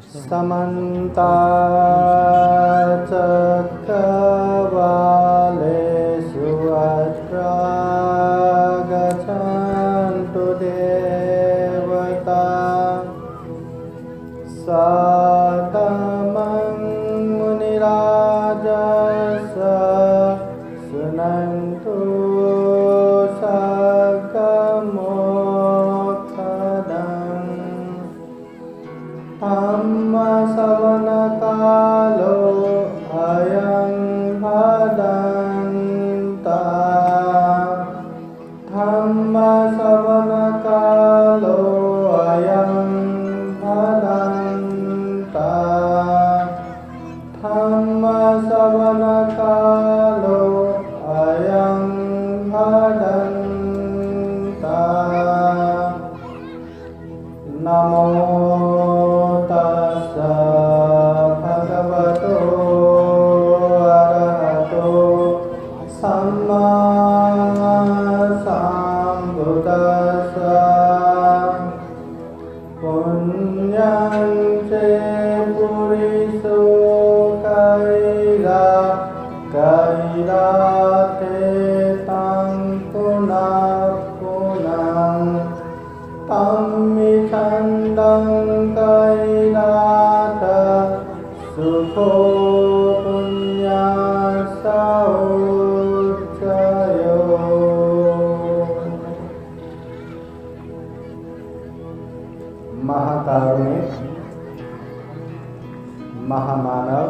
समन्ता चक्रवालेषु अत्रा गच्छन्तु देवता सातमं मुनिराजस सुनन्तु सकमोक्षदम् धम्मश्रवणकालो अयं भदन्ता धम्मश्रवणकालो अयं भदन्ता धम्मश्रवणकालो अयं भदन्ता नमो महाकारुणिक महामानव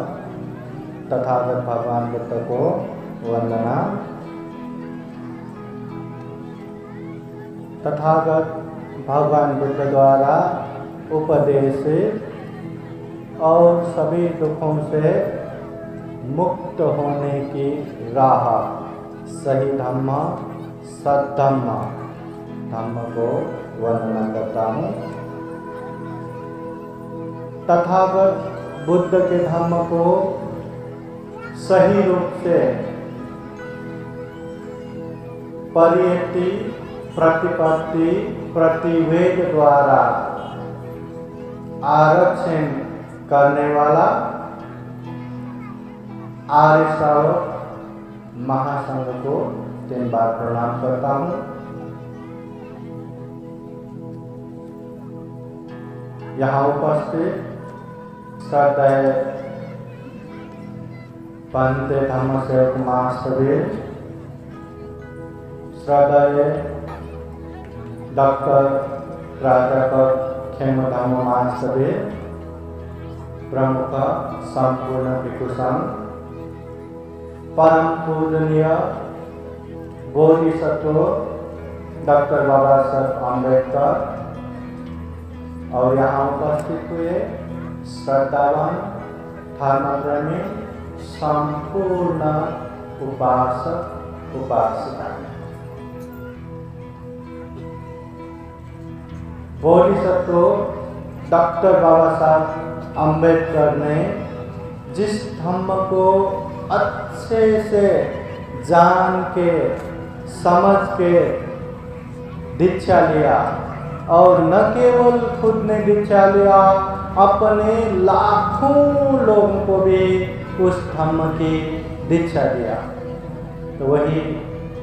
तथागत भगवान बुद्ध को वंदना। तथागत भगवान बुद्ध द्वारा उपदेशित और सभी दुखों से मुक्त होने की राह सही धम्म सद्धम्म धम्म को वर्णना करता हूँ। तथागत बुद्ध के धम्म को सही रूप से परियति प्रतिपत्ति प्रतिवेद द्वारा आरक्षण करने वाला आर्य श्रावक महासंघ को 3 बार प्रणाम करता हूँ। यहाँ उपस्थित श्रद्धेय पंत धम्म सेवक महासभीर, श्रद्धेय डॉक्टर प्राध्यापक खेमधम्म महासभीर, प्रमुख संपूर्ण भिक्षु संघ, परम पूजनीय बोधिसत्व डॉक्टर बाबा साहब अम्बेडकर और यहाँ उपस्थित हुए श्रद्धावान धर्मप्रेमी संपूर्ण उपासक उपासिका। बोधिसत्व डॉक्टर बाबा साहब अम्बेडकर ने जिस धम्म को अच्छे से जान के समझ के दीक्षा लिया और न केवल खुद ने दीक्षा लिया, अपने लाखों लोगों को भी उस धम्म की दीक्षा दिया। तो वही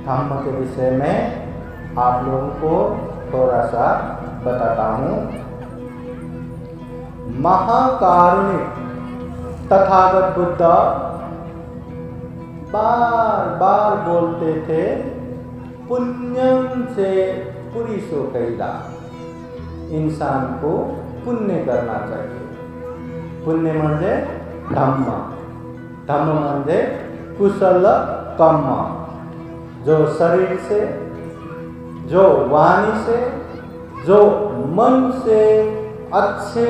धम्म के विषय में आप लोगों को थोड़ा सा बताता हूँ। महाकारुणिक तथागत बुद्ध बार बार बोलते थे, पुण्यम से पुरुषो कैला, इंसान को पुण्य करना चाहिए। पुण्य म्हणजे धम्म, धम्म म्हणजे कुशल कर्म, जो शरीर से, जो वाणी से, जो मन से अच्छे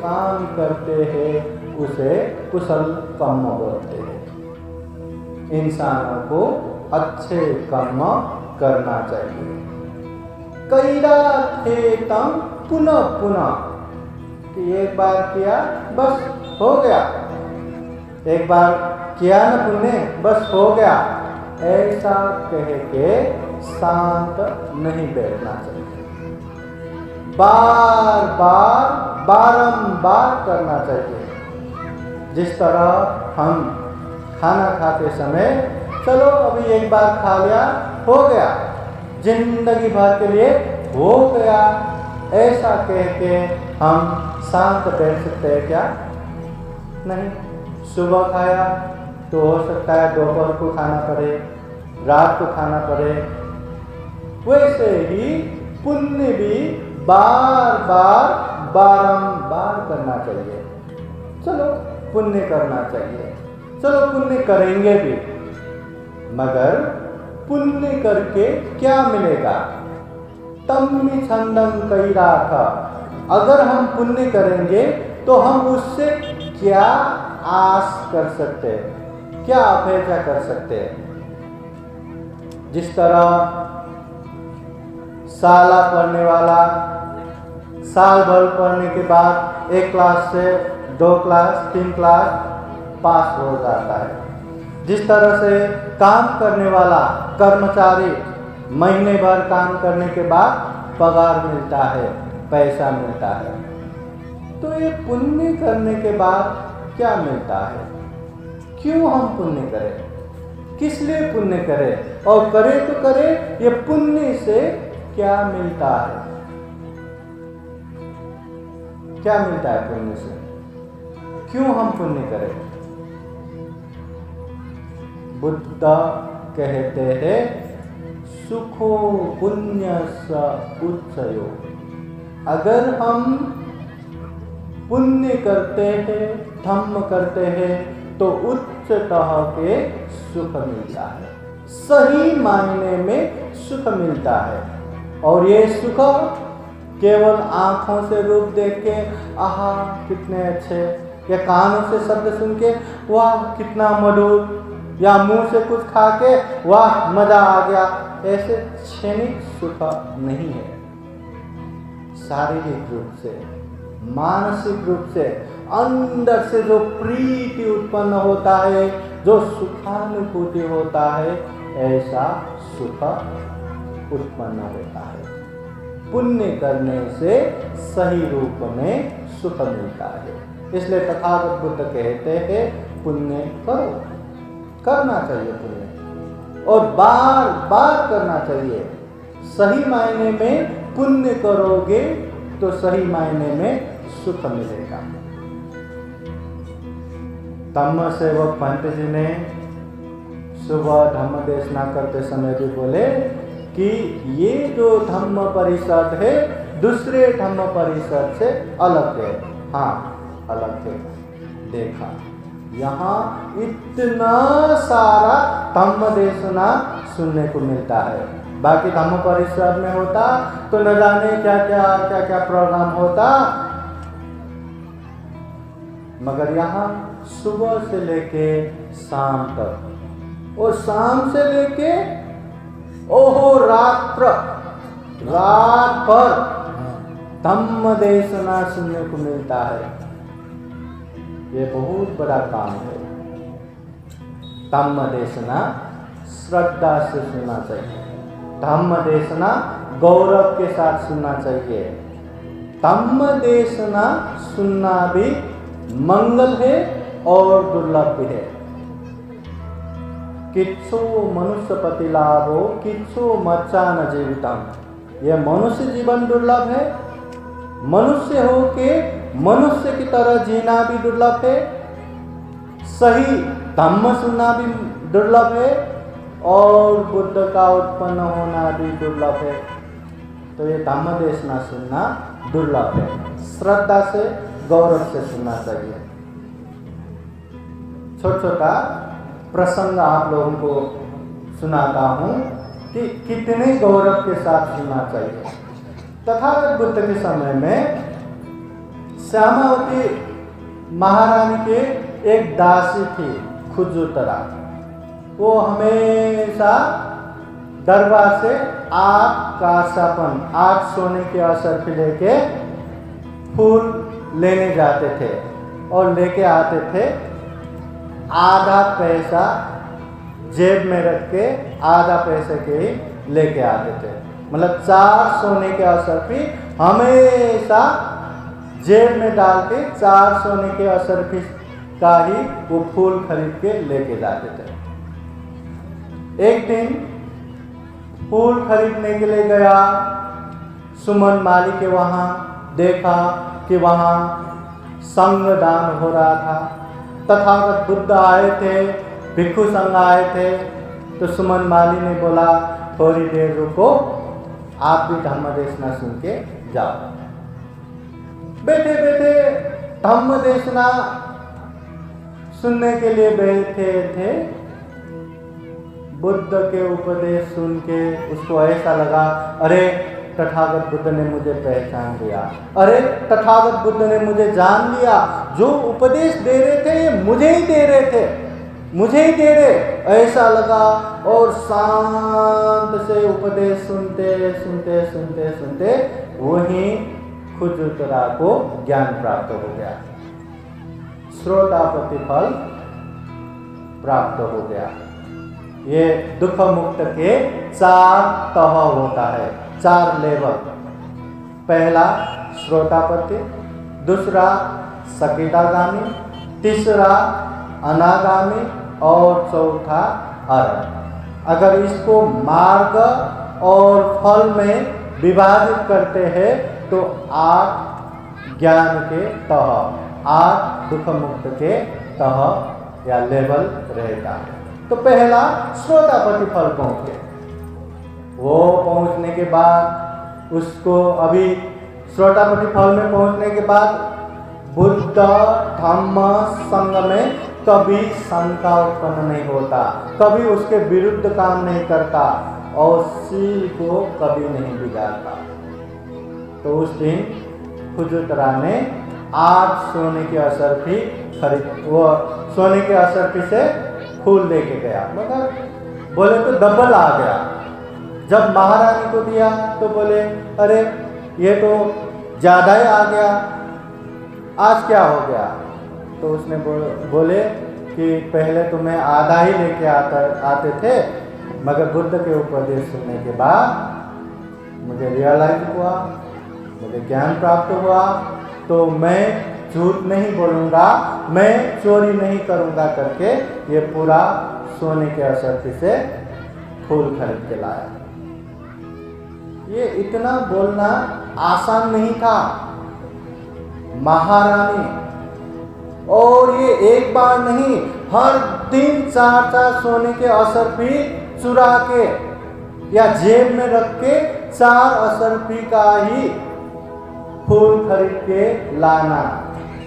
काम करते हैं उसे कुशल कर्म बोलते हैं। इंसानों को अच्छे कर्म करना चाहिए। कैरा थे तम पुनः पुनः, कि एक बार किया बस हो गया, एक बार किया न पुण्य बस हो गया, ऐसा कह के शांत नहीं बैठना चाहिए। बार बार बारंबार करना चाहिए। जिस तरह हम खाना खाते समय चलो अभी एक बार खा लिया हो गया, जिंदगी भर के लिए हो गया, ऐसा कह के हम शांत बैठ सकते हैं क्या? नहीं। सुबह खाया तो हो सकता है दोपहर को खाना पड़े, रात को खाना पड़े। वैसे ही पुण्य भी बार बार बारंबार करना चाहिए। चलो पुण्य करना चाहिए, चलो पुण्य करेंगे भी, मगर पुण्य करके क्या मिलेगा? तम्मि छंदम कही रहा था, अगर हम पुण्य करेंगे तो हम उससे क्या आस कर सकते हैं, क्या अपेक्षा कर सकते हैं? जिस तरह साला पढ़ने वाला साल भर पढ़ने के बाद 1 क्लास से 2 क्लास 3 क्लास पास हो जाता है, जिस तरह से काम करने वाला कर्मचारी महीने भर काम करने के बाद पगार मिलता है, पैसा मिलता है, तो ये पुण्य करने के बाद क्या मिलता है? क्यों हम पुण्य करें? किस लिए पुण्य करें? और करें तो करें, ये पुण्य से क्या मिलता है? क्या मिलता है पुण्य से? क्यों हम पुण्य करें? बुद्ध कहते हैं सुखो पुण्य स उच्चयो। अगर हम पुण्य करते हैं, धम्म करते हैं, तो उच्चतः के सुख मिलता है, सही मायने में सुख मिलता है। और ये सुख केवल आंखों से रूप देख के आहा कितने अच्छे, या कानों से शब्द सुन के वाह कितना मधुर, या मुंह से कुछ खा के वाह मजा आ गया, ऐसे क्षणिक सुख नहीं है। शारीरिक रूप से, मानसिक रूप से, अंदर से जो प्रीति उत्पन्न होता है, जो सुखानुभूति होता है, ऐसा सुख उत्पन्न होता है। पुण्य करने से सही रूप में सुख मिलता है। इसलिए तथागत बुद्ध कहते हैं पुण्य करो, करना चाहिए पुण्य, और बार बार करना चाहिए। सही मायने में पुण्य करोगे तो सही मायने में सुख मिलेगा। धम्म सेवक पंत जी ने सुबह धम्म देशना करते समय भी बोले कि ये जो धम्म परिषद है दूसरे धम्म परिषद से अलग है। हाँ अलग है। देखा यहाँ इतना सारा धम्म देशना सुनने को मिलता है, बाकी धम्म परिषद में होता तो न जाने क्या क्या प्रोग्राम होता, मगर यहाँ सुबह से लेके शाम तक, और शाम से लेके ओहो रात भर धम्म देशना सुनने को मिलता है। ये बहुत बड़ा काम है। धम्म देशना श्रद्धा से सुनना चाहिए, धम्म देशना गौरव के साथ सुनना चाहिए। धम्म देशना सुनना भी मंगल है और दुर्लभ भी है। किच्छु मनुष्यपति लाभो किच्छु मच्चा न जीवितम। यह मनुष्य जीवन दुर्लभ है, मनुष्य हो के मनुष्य की तरह जीना भी दुर्लभ है, सही धम्म सुनना भी दुर्लभ है, और बुद्ध का उत्पन्न होना भी दुर्लभ है। तो ये धम्म देशना सुनना दुर्लभ है। श्रद्धा से गौरव से सुनना चाहिए। छोटा प्रसंग आप लोगों को सुनाता हूँ कि कितने गौरव के साथ सुनना चाहिए। तथागत बुद्ध के समय में श्यामावती महारानी के एक दासी थी खुजुतरा। वो हमेशा दरबार से आग का सपन, आग सोने के अवसर पे लेके फूल लेने जाते थे और लेके आते थे। आधा पैसा जेब में रख के आधा पैसे के ही लेके आते थे। मतलब 4 सोने के अवसर पे हमेशा जेब में डाल के 4 सोने के असरफी का ही वो फूल खरीद के लेके जाते थे। एक दिन फूल खरीदने के लिए गया, सुमन माली के वहाँ देखा कि वहाँ संगदान हो रहा था। तथागत बुद्ध आए थे, भिक्षु संघ आए थे। तो सुमन माली ने बोला थोड़ी देर रुको, आप भी धम्म देशना सुन के जाओ। बैठे बैठे धम्म देशना सुनने के लिए बैठे थे। बुद्ध के उपदेश सुन के उसको ऐसा लगा, अरे तथागत बुद्ध ने मुझे पहचान लिया, अरे तथागत बुद्ध ने मुझे जान लिया। जो उपदेश दे रहे थे ये मुझे ही दे रहे थे, मुझे ही दे रहे, ऐसा लगा। और शांत से उपदेश सुनते सुनते सुनते सुनते वहीं खुजुतरा को ज्ञान प्राप्त हो गया, श्रोतापति फल प्राप्त हो गया। ये दुख मुक्त के 4 तह होता है, 4 लेवल। पहला श्रोतापति, दूसरा सकितागामी, तीसरा अनागामी और चौथा अरहत। अगर इसको मार्ग और फल में विभाजित करते हैं तो 8 ज्ञान के तह, 8 दुख मुक्त के तह या लेवल रहता है। तो पहला श्रोतापति फल पहुंचे। वो पहुंचने के बाद उसको अभी श्रोतापति फल में पहुंचने के बाद बुद्ध धम्म संघ में कभी शंका उत्पन्न नहीं होता, कभी उसके विरुद्ध काम नहीं करता और शील को कभी नहीं बिगाड़ता। तो उस दिन खुजुतरा ने 8 सोने के असरफी खरीद, वो सोने के असरफी से फूल लेके गया, मगर बोले तो डबल आ गया। जब महारानी को दिया तो बोले अरे ये तो ज़्यादा ही आ गया, आज क्या हो गया? तो उसने बोले कि पहले तो मैं आधा ही लेके आते थे, मगर बुद्ध के उपदेश सुनने के बाद मुझे रियलाइज हुआ, मुझे ज्ञान प्राप्त हुआ, तो मैं झूठ नहीं बोलूँगा, मैं चोरी नहीं करूँगा करके ये पूरा सोने के असरफी से फूल खरीद के लाया। ये इतना बोलना आसान नहीं था। महारानी, और ये एक बार नहीं, हर दिन 4 सोने के असरफी चुरा के या जेब में रख के 4 असरफी का ही फूल खरीद के लाना,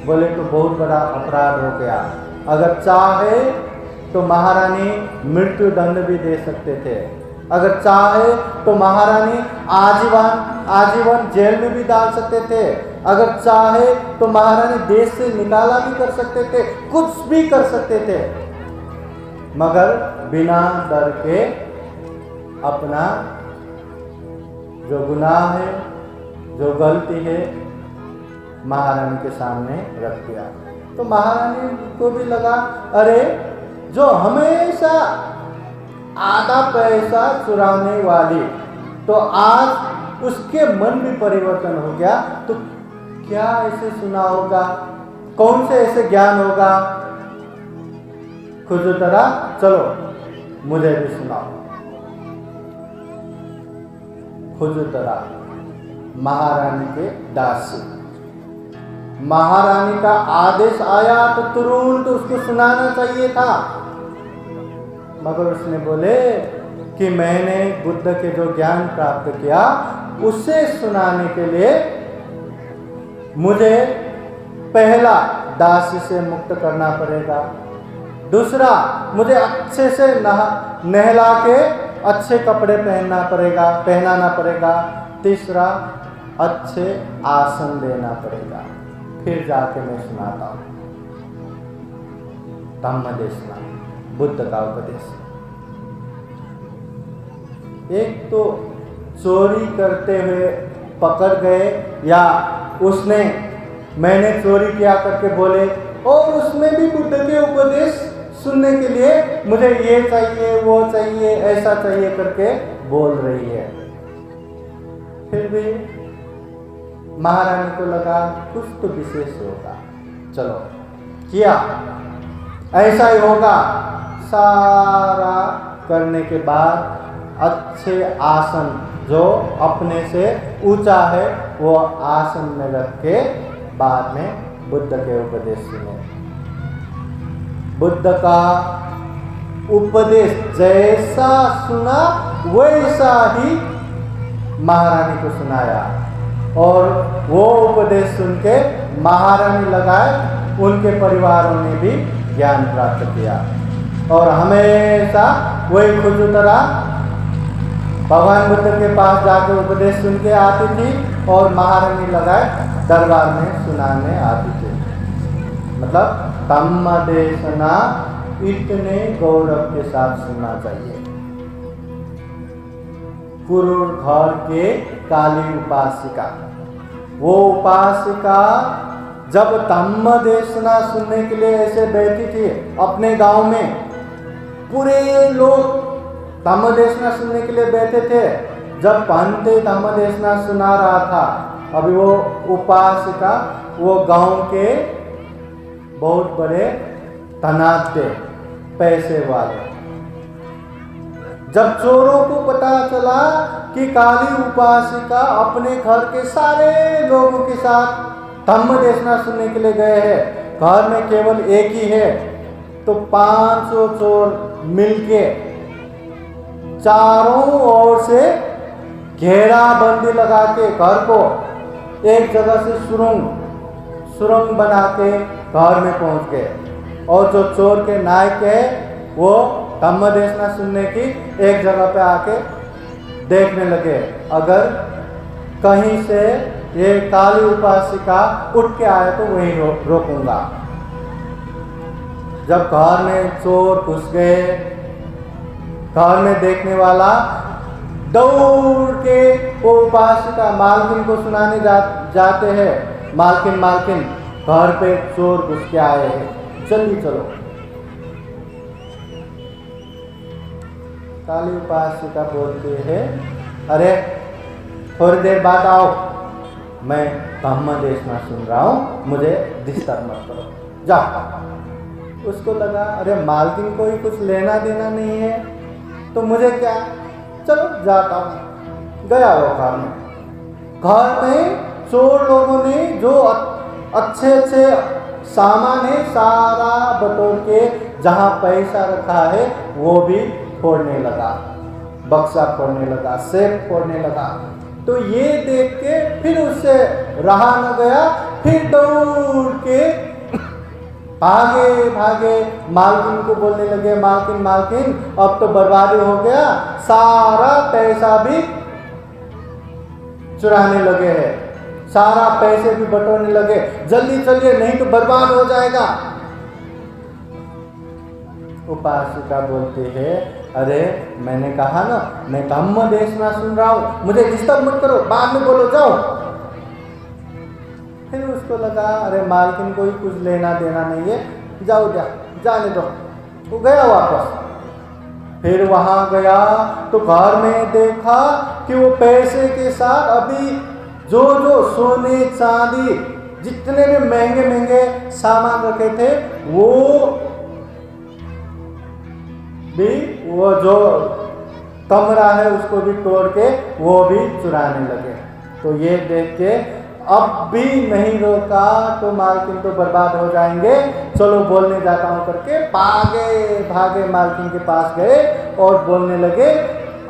बोले तो बहुत बड़ा अपराध हो गया। अगर चाहे तो महारानी मृत्यु दंड भी दे सकते थे, अगर चाहे तो महारानी आजीवन जेल में भी डाल सकते थे, अगर चाहे तो महारानी देश से निकाला भी कर सकते थे, कुछ भी कर सकते थे, मगर बिना डर के अपना जो गुनाह है, जो गलती है, महारानी के सामने रख दिया। तो महारानी को भी लगा अरे जो हमेशा आधा पैसा चुराने वाली, तो आज उसके मन भी परिवर्तन हो गया, तो क्या ऐसे सुना होगा, कौन से ऐसे ज्ञान होगा? खुजुतरा चलो मुझे भी सुनाओ। खुजुतरा महारानी के दासी, महारानी का आदेश आया तो तुरंत उसको सुनाना चाहिए था, मगर उसने बोले कि मैंने बुद्ध के जो ज्ञान प्राप्त किया उसे सुनाने के लिए मुझे पहला दासी से मुक्त करना पड़ेगा, दूसरा मुझे अच्छे से नहला के अच्छे कपड़े पहनाना पड़ेगा, तीसरा अच्छे आसन देना पड़ेगा, फिर जाके मैं सुनाता हूँ। धम्म देशना, बुद्ध का उपदेश। एक तो चोरी करते हुए पकड़ गए, या उसने मैंने चोरी किया करके बोले, और उसमें भी बुद्ध के उपदेश सुनने के लिए मुझे ये चाहिए, वो चाहिए, ऐसा चाहिए करके बोल रही है। फिर भी महारानी को लगा कुछ तो विशेष होगा, चलो किया, ऐसा ही होगा। सारा करने के बाद अच्छे आसन जो अपने से ऊंचा है वो आसन में रख के बाद में बुद्ध के उपदेश सुने। बुद्ध का उपदेश जैसा सुना वैसा ही महारानी को सुनाया, और वो उपदेश सुन के महारानी लगाए, उनके परिवारों ने भी ज्ञान प्राप्त किया। और हमेशा वही खुजुतरा भगवान बुद्ध के पास जाकर उपदेश सुन के आती थी, और महारानी लगाए दरबार में सुनाने आती थी। मतलब धम्म देशना इतने गौरव के साथ सुनना चाहिए। कुरूर घर के काली उपासिका, वो उपासिका जब धम्म देशना सुनने के लिए ऐसे बैठी थी अपने गांव में, पूरे लोग धम्म देशना सुनने के लिए बैठे थे। जब पंडित धम्म देशना सुना रहा था, अभी वो उपासिका वो गांव के बहुत बड़े धनाढ्य थे, पैसे वाले। जब चोरों को पता चला कि काली उपासिका अपने घर के सारे लोगों के साथ धम्म देशना सुनने के लिए गए हैं, घर में केवल एक ही है, तो 500 चोर मिलके चारों ओर से घेराबंदी लगा के घर को एक जगह से सुरंग बना के घर में पहुंच गए। और जो चोर के नायक है वो धम्म देशना सुनने की एक जगह पे आके देखने लगे, अगर कहीं से ये काली उपासिका उठ के आए तो वहीं रोकूंगा। जब घर में चोर घुस गए, घर में देखने वाला दौड़ के वो उपासिका मालकिन को सुनाने जाते हैं, मालकिन घर पे चोर घुस के आए हैं, जल्दी चलो। काली उपासिका बोलती है, अरे थोड़ी देर बाद आओ, मैं धम्म देशना सुन रहा हूँ, मुझे डिस्टर्ब मत करो, जाओ। उसको लगा अरे मालकिन को ही कुछ लेना देना नहीं है तो मुझे क्या, चलो जाता हूँ। गया वो घर में चोर लोगों ने जो अच्छे सामान है सारा बटोर के जहाँ पैसा रखा है वो भी फोड़ने लगा, बक्सा फोड़ने लगा, सेफ फोड़ने लगा। तो ये देख के फिर उससे रहा न गया, फिर दौड़ के भागे मालकिन को बोलने लगे, मालकिन अब तो बर्बादी हो गया, सारा पैसा भी चुराने लगे हैं, सारा पैसे भी बटोरने लगे, जल्दी चलिए नहीं तो बर्बाद हो जाएगा। उपासिका बोलते हैं, अरे मैंने कहा ना मैं धम्म देशना सुन रहा हूँ, मुझे डिस्टर्ब मत करो, बाद में बोलो, जाओ। फिर उसको लगा अरे मालकिन को ही कुछ लेना देना नहीं है, जाओ जाने दो। वो गया वापस, फिर वहां गया तो घर में देखा कि वो पैसे के साथ अभी जो सोने चांदी जितने भी महंगे सामान रखे थे वो जो कमरा है उसको भी तोड़ के वो भी चुराने लगे। तो ये देख के अब भी नहीं रोका तो मालकिन तो बर्बाद हो जाएंगे, चलो बोलने जाता हूँ करके भागे मालकिन के पास गए और बोलने लगे,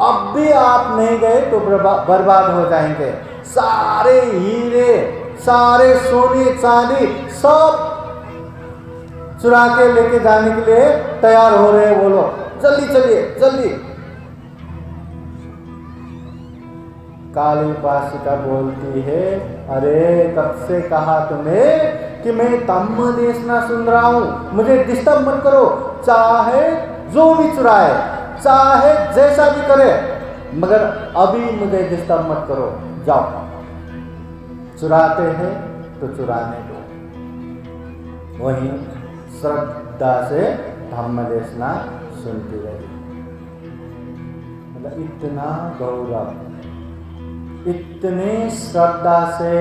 अब भी आप नहीं गए तो बर्बाद हो जाएंगे, सारे हीरे सारे सोने चांदी सब चुरा के लेके जाने के लिए तैयार हो रहे हैं वो लोग, जल्दी चलिए जल्दी। काली उपासिका बोलती है, अरे कब से कहा तुम्हें कि मैं धम्म देशना सुन रहा हूँ, मुझे डिस्टर्ब मत करो, चाहे जो भी चुराए चाहे जैसा भी करे, मगर अभी मुझे डिस्टर्ब मत करो, जाओ। चुराते हैं तो चुराने दो। वहीं श्रद्धा से धम्म देशना सुनती रही। मतलब इतना गौरव इतने श्रद्धा से,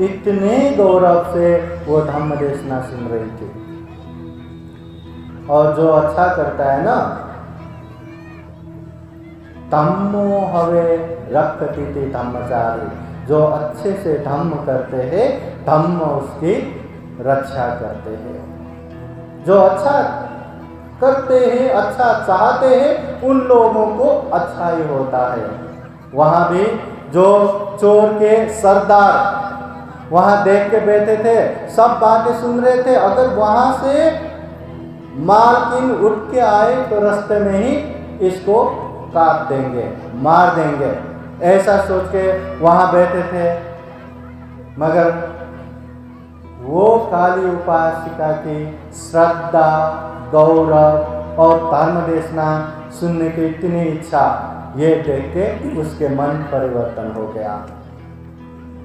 इतने गौरव से वो धम्म देशना सुन रही थी। और जो अच्छा करता है ना, धम्मो हवे रक्षति ते धम्मचारी, जो अच्छे से धम्म करते हैं, धम्म उसकी रक्षा करते हैं। जो अच्छा करते हैं, अच्छा चाहते हैं, उन लोगों को अच्छा ही होता है। वहाँ भी जो चोर के सरदार वहाँ देख के बैठे थे, सब बातें सुन रहे थे। अगर वहाँ से मालकिन उठ के आए तो रास्ते में ही इसको काट देंगे, मार देंगे, ऐसा सोच के वहाँ बैठे थे। मगर वो काली उपासिका की श्रद्धा, गौरव और धर्म देशना सुनने की इतनी इच्छा, ये देख के उसके मन परिवर्तन हो गया।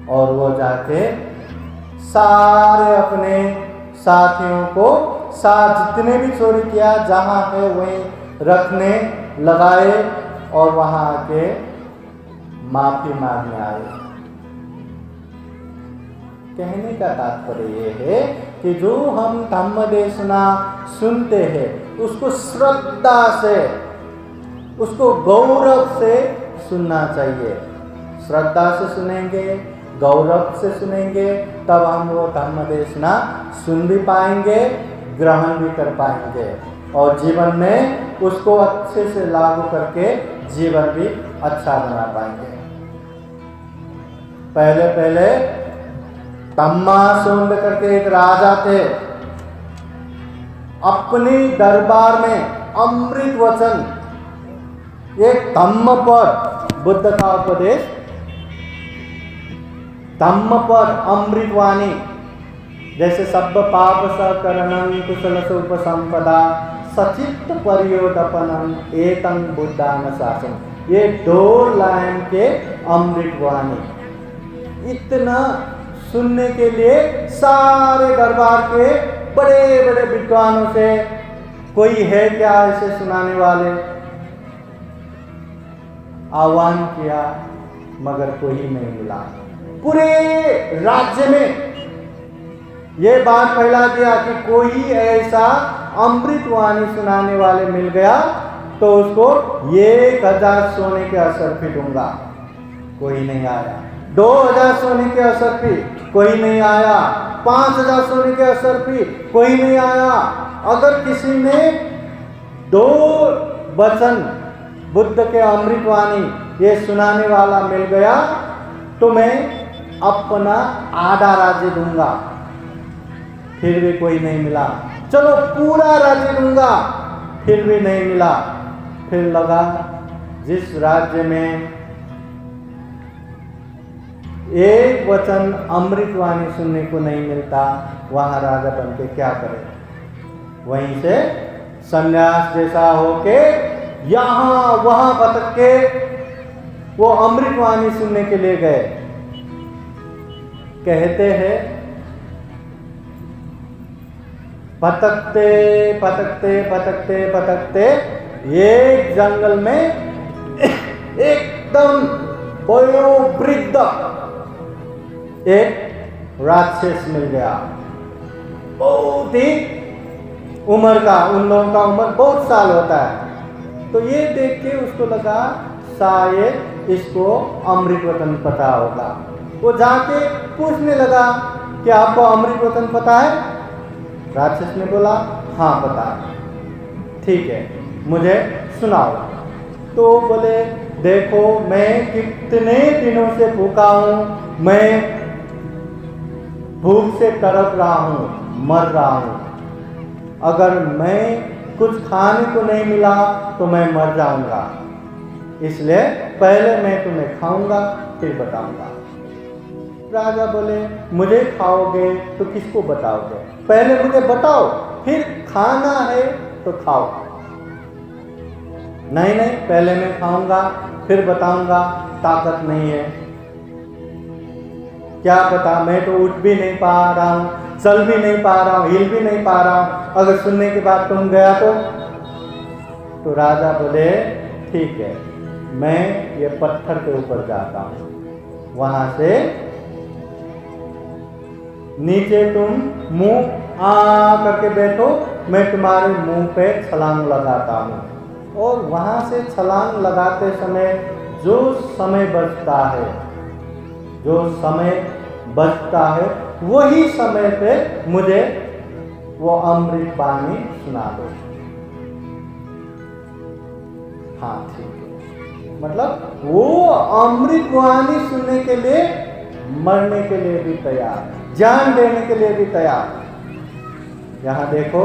और वो जाके सारे अपने साथियों को साथ जितने भी चोरी किया जहाँ है वहीं रखने लगाए और वहाँ आके माफी मांगने आए। कहने का तात्पर्य ये है कि जो हम धम्म देशना सुनते हैं उसको श्रद्धा से, उसको गौरव से सुनना चाहिए। श्रद्धा से सुनेंगे, गौरव से सुनेंगे, तब हम वो धम्म देशना सुन भी पाएंगे, ग्रहण भी कर पाएंगे और जीवन में उसको अच्छे से लागू करके जीवन भी अच्छा बना पाएंगे। पहले पहले तम्मासुंड करके एक राजा थे, अपने दरबार में अमृत वचन, एक धम्म पद, बुद्ध का उपदेश, धम्म पद, अमृत वाणी, जैसे सब पाप सकरणं कुशल उपसंपदा सचित्त परियोदपनम एतं बुद्धानुशासन, ये 2 लाइन के अमृत वाणी। इतना सुनने के लिए सारे दरबार के बड़े बड़े विद्वानों से कोई है क्या ऐसे सुनाने वाले, आह्वान किया मगर कोई नहीं मिला। पूरे राज्य में ये बात फैला दिया कि कोई ऐसा अमृत वाणी सुनाने वाले मिल गया तो उसको 1000 सोने के असरफी दूंगा। कोई नहीं आया। 2000 सोने के असरफी, कोई नहीं आया। 5000 सोने के असरफी, कोई नहीं आया। अगर किसी ने 2 वचन बुद्ध के अमृत वाणी ये सुनाने वाला मिल गया तो मैं अपना आधा राज्य दूंगा। फिर भी कोई नहीं मिला। चलो पूरा राज्य दूंगा, फिर भी नहीं मिला। फिर लगा जिस राज्य में एक वचन अमृतवाणी सुनने को नहीं मिलता वहां राजा बन के क्या करे। वहीं से संन्यास जैसा होके यहां वहां भटक के वो अमृतवाणी सुनने के लिए गए। कहते हैं भटकते भटकते भटकते भटकते एक जंगल में एकदम वयोवृद्ध एक राक्षस मिल गया। बहुत ही उम्र का, उन लोगों का उम्र बहुत साल होता है। तो ये देख के उसको लगा शायद इसको अमृत वचन पता होगा। वो जाके पूछने लगा कि आपको अमृत वचन पता है? राक्षस ने बोला हाँ पता है। ठीक है मुझे सुनाओ। तो बोले देखो मैं कितने दिनों से भूखा हूँ, मैं भूख से तड़प रहा हूँ, मर रहा हूँ। अगर मैं कुछ खाने को नहीं मिला तो मैं मर जाऊंगा, इसलिए पहले मैं तुम्हें खाऊंगा फिर बताऊंगा। राजा बोले मुझे खाओगे तो किसको बताओगे? पहले मुझे बताओ, फिर खाना है तो खाओ। नहीं नहीं पहले मैं खाऊंगा फिर बताऊंगा, ताकत नहीं है। क्या पता, मैं तो उठ भी नहीं पा रहा हूँ, चल भी नहीं पा रहा हूँ, हिल भी नहीं पा रहा हूँ। अगर सुनने के बाद तुम गया तो राजा बोले ठीक है मैं ये पत्थर के ऊपर जाता हूँ। वहां से नीचे तुम मुंह करके बैठो, मैं तुम्हारे मुंह पे छलांग लगाता हूं। और वहां से छलांग लगाते समय जो समय बचता है वही समय पे मुझे वो अमृत वाणी सुना दो। हाँ ठीक है, मतलब वो अमृत वाणी सुनने के लिए मरने के लिए भी तैयार, जान देने के लिए भी तैयार। यहाँ देखो,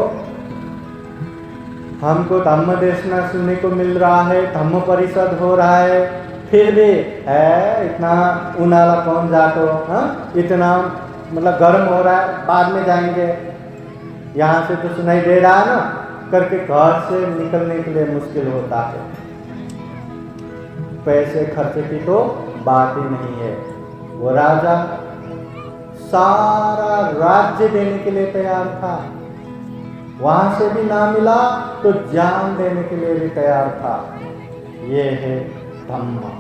हमको धम्म देशना सुनने को मिल रहा है, धम्म परिषद हो रहा है, फिर भी है इतना उनाला कौन जातो, इतना मतलब गर्म हो रहा है, बाद में जाएंगे, यहाँ से तो सुनाई दे रहा है ना, करके घर से निकलने के लिए मुश्किल होता है। पैसे खर्चे की तो बात ही नहीं है। वो राजा सारा राज्य देने के लिए तैयार था, वहां से भी ना मिला तो जान देने के लिए भी तैयार था। ये है धम्म।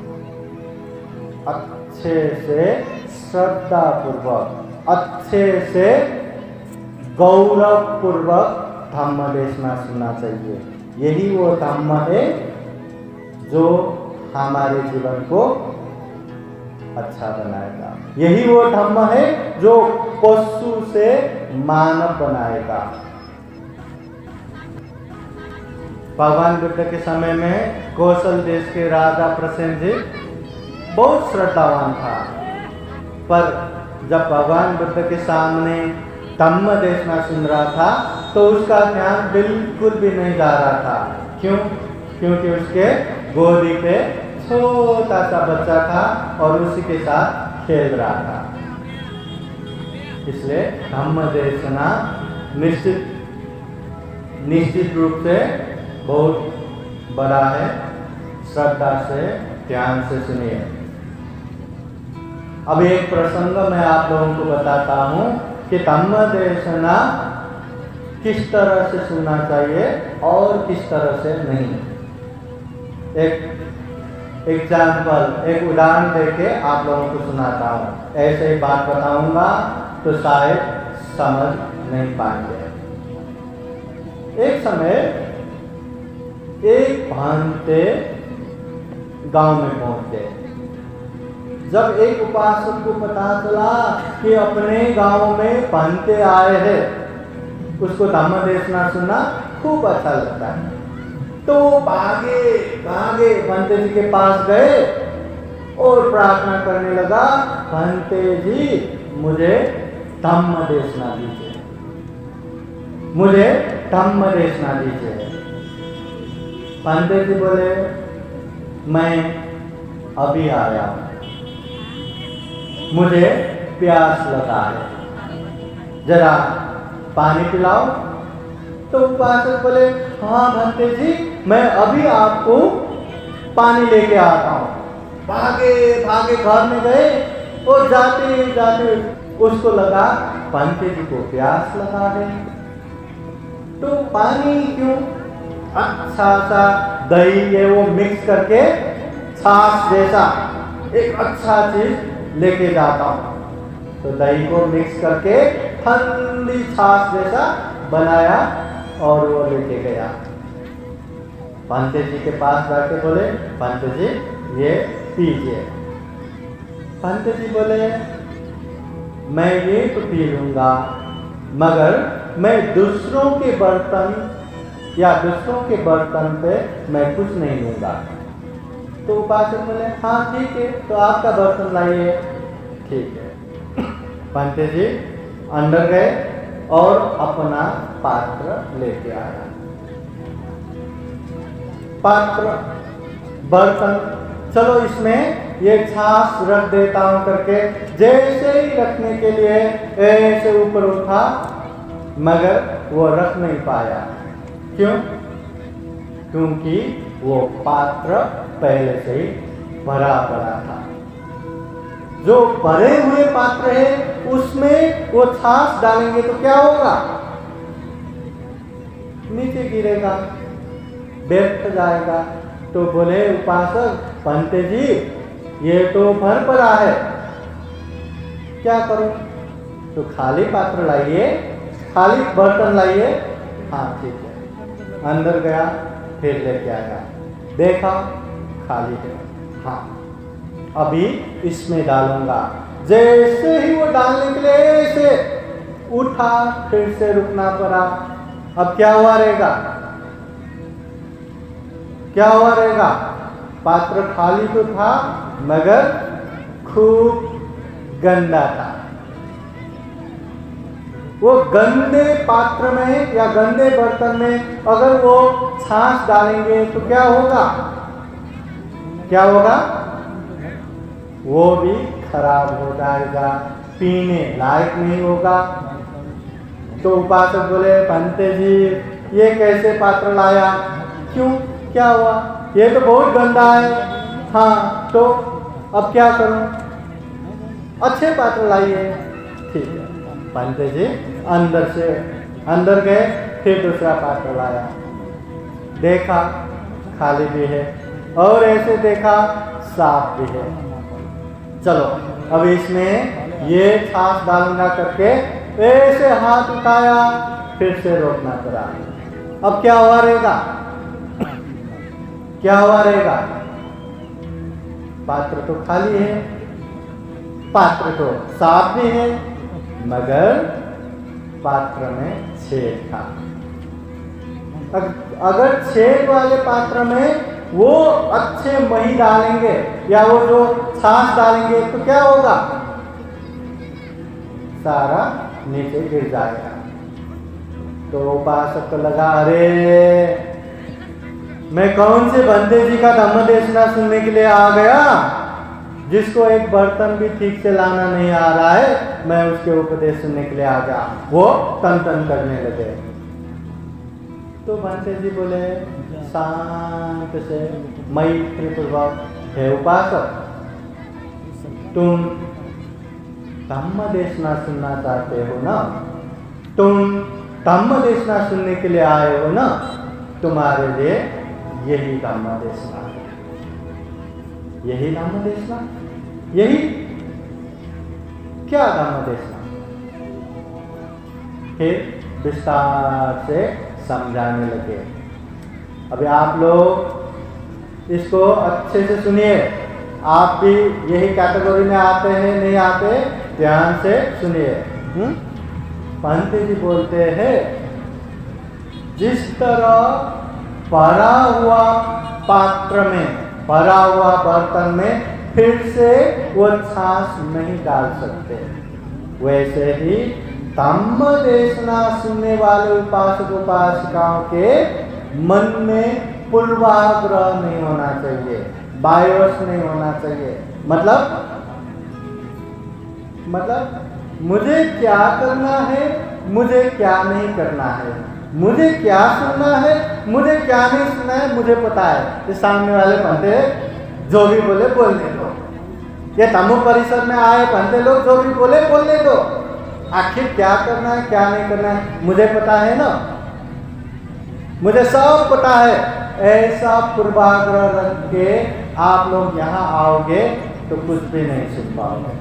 अच्छे से श्रद्धा पूर्वक, अच्छे से गौरव पूर्वक धम्म देशना सुनना चाहिए। यही वो धम्म है जो हमारे जीवन को अच्छा बनाएगा। यही वो धम्म है जो पशु से मानव बनाएगा। भगवान बुद्ध के समय में कौशल देश के राजा प्रसेनजित बहुत श्रद्धावान था, पर जब भगवान बुद्ध के सामने धम्म देशना सुन रहा था तो उसका ध्यान बिल्कुल भी नहीं जा रहा था। क्यों? क्योंकि उसके गोदी पे छोटा सा बच्चा था और उसी के साथ खेल रहा था। इसलिए धम्म देशना निश्चित रूप से बहुत बड़ा है। श्रद्धा से, ध्यान से सुनिए। अब एक प्रसंग मैं आप लोगों को बताता हूं कि धम्म देशना किस तरह से सुनना चाहिए और किस तरह से नहीं। एक एग्जाम्पल, एक उदाहरण देके आप लोगों को सुनाता हूँ। ऐसे ही बात बताऊंगा तो शायद समझ नहीं पाएंगे। एक समय एक भांते गांव में पहुंचे। जब एक उपासक को पता चला कि अपने गांव में भांते आए हैं, उसको धम्म देशना सुनना खूब अच्छा लगता है, तो भागे भागे भांते जी के पास गए और प्रार्थना करने लगा, भांते जी मुझे धम्म देशना दीजिए, मुझे धम्म देशना दीजिए। भांते जी बोले, मैं अभी आया हूं, मुझे प्यास लगा है, जरा पानी पिलाओ। तो उपासक बोले, हाँ भांते जी, मैं अभी आपको पानी लेके आता हूँ। भागे भागे घर में गए और जाते जाते उसको लगा भांते जी को प्यास लगा है, तो पानी क्यों, अच्छा सा दही है वो मिक्स करके छाछ जैसा एक अच्छा चीज लेके जाता हूँ। तो दही को मिक्स करके ठंडी छाछ जैसा बनाया और वो लेके गया। भांते जी के पास जाके बोले, भांते जी ये पीजिए। भांते जी बोले, मैं ये तो पी लूंगा, मगर मैं दूसरों के बर्तन या दूसरों के बर्तन पे मैं कुछ नहीं लूंगा। तो उपासक बोले, हाँ ठीक है, तो आपका बर्तन लाइए। ठीक है। भांते जी अंदर गए और अपना पात्र लेके आया। पात्र, बर्तन, चलो इसमें ये छाछ रख देता हूं करके जैसे ही रखने के लिए ऐसे ऊपर उठा, मगर वो रख नहीं पाया। क्यों? क्योंकि वो पात्र पहले से ही भरा पड़ा था। जो भरे हुए पात्र है उसमें वो छाछ डालेंगे तो क्या होगा, नीचे गिरेगा, बैठ जाएगा। तो बोले उपासक, भांते जी ये तो भर पड़ा है, क्या करो? तो खाली पात्र लाइए, खाली बर्तन लाइए। हाँ ठीक है। अंदर गया, फिर लेके आया, देखा खाली है। हाँ अभी इसमें डालूंगा। जैसे ही वो डालने के लिए ऐसे उठा, फिर से रुकना पड़ा। अब क्या हुआ रहेगा? क्या हुआ रहेगा? पात्र खाली तो था मगर खूब गंदा था। वो गंदे पात्र में या गंदे बर्तन में अगर वो छाछ डालेंगे तो क्या होगा? क्या होगा? वो भी खराब हो जाएगा, पीने लायक नहीं होगा। तो उपासक बोले, पंते जी ये कैसे पात्र लाया? क्यों, क्या हुआ? ये तो बहुत गंदा है। हाँ तो अब क्या करूं? अच्छे पात्र लाइए। ठीक है, पंते जी अंदर गए, फिर दूसरा पात्र लाया, देखा खाली भी है, और ऐसे देखा साफ भी है। चलो अब इसमें ये छाछ डालूंगा करके ऐसे हाथ उठाया, फिर से रोकना पड़ा। अब क्या हुआ रहेगा? क्या हुआ रहेगा? पात्र तो खाली है, पात्र तो साफ भी है, मगर पात्र में छेद था। अगर छेद वाले पात्र में वो अच्छे मही डालेंगे या वो जो छाछ डालेंगे तो क्या होगा? सारा नीचे गिर जाएगा। तो उपासक को लगा, अरे मैं कौन से बंदे जी का धम्म देशना सुनने के लिए आ गया, जिसको एक बर्तन भी ठीक से लाना नहीं आ रहा है, मैं उसके उपदेश सुनने के लिए आ गया। वो तन तन करने लगे। तो बंते जी बोले शांत से मैत्री पूर्वक, हे उपासक, तुम धम्म देशना सुनना चाहते हो ना? तुम धम्म देशना सुनने के लिए आए हो ना? तुम्हारे लिए यही धम्म देशना है। यही धम्म देशना, यही क्या धम्म देशना? फिर विस्तार से समझाने लगे। अभी आप लोग इसको अच्छे से सुनिए। आप भी यही कैटेगरी में आते हैं, नहीं आते? ध्यान से सुनिए। पंडित जी बोलते हैं, जिस तरह भरा हुआ पात्र में, भरा हुआ बर्तन में फिर से वो छाछ नहीं डाल सकते, वैसे ही धम्म देशना सुनने वाले उपासक उपासिकाओं के मन में पूर्वाग्रह नहीं होना चाहिए, बायोस नहीं होना चाहिए। मतलब मुझे क्या करना है, मुझे क्या नहीं करना है, मुझे क्या सुनना है, मुझे क्या नहीं सुनना है, मुझे पता है। इस सामने वाले पंते जो भी बोले बोलने दो। ये तमु परिसर में आए पंते लोग जो भी बोले बोलने दो। आखिर क्या करना है, क्या नहीं करना है, मुझे पता है ना, मुझे सब पता है। ऐसा पूर्वाग्रह रख के आप लोग यहाँ आओगे तो कुछ भी नहीं सुन पाओगे,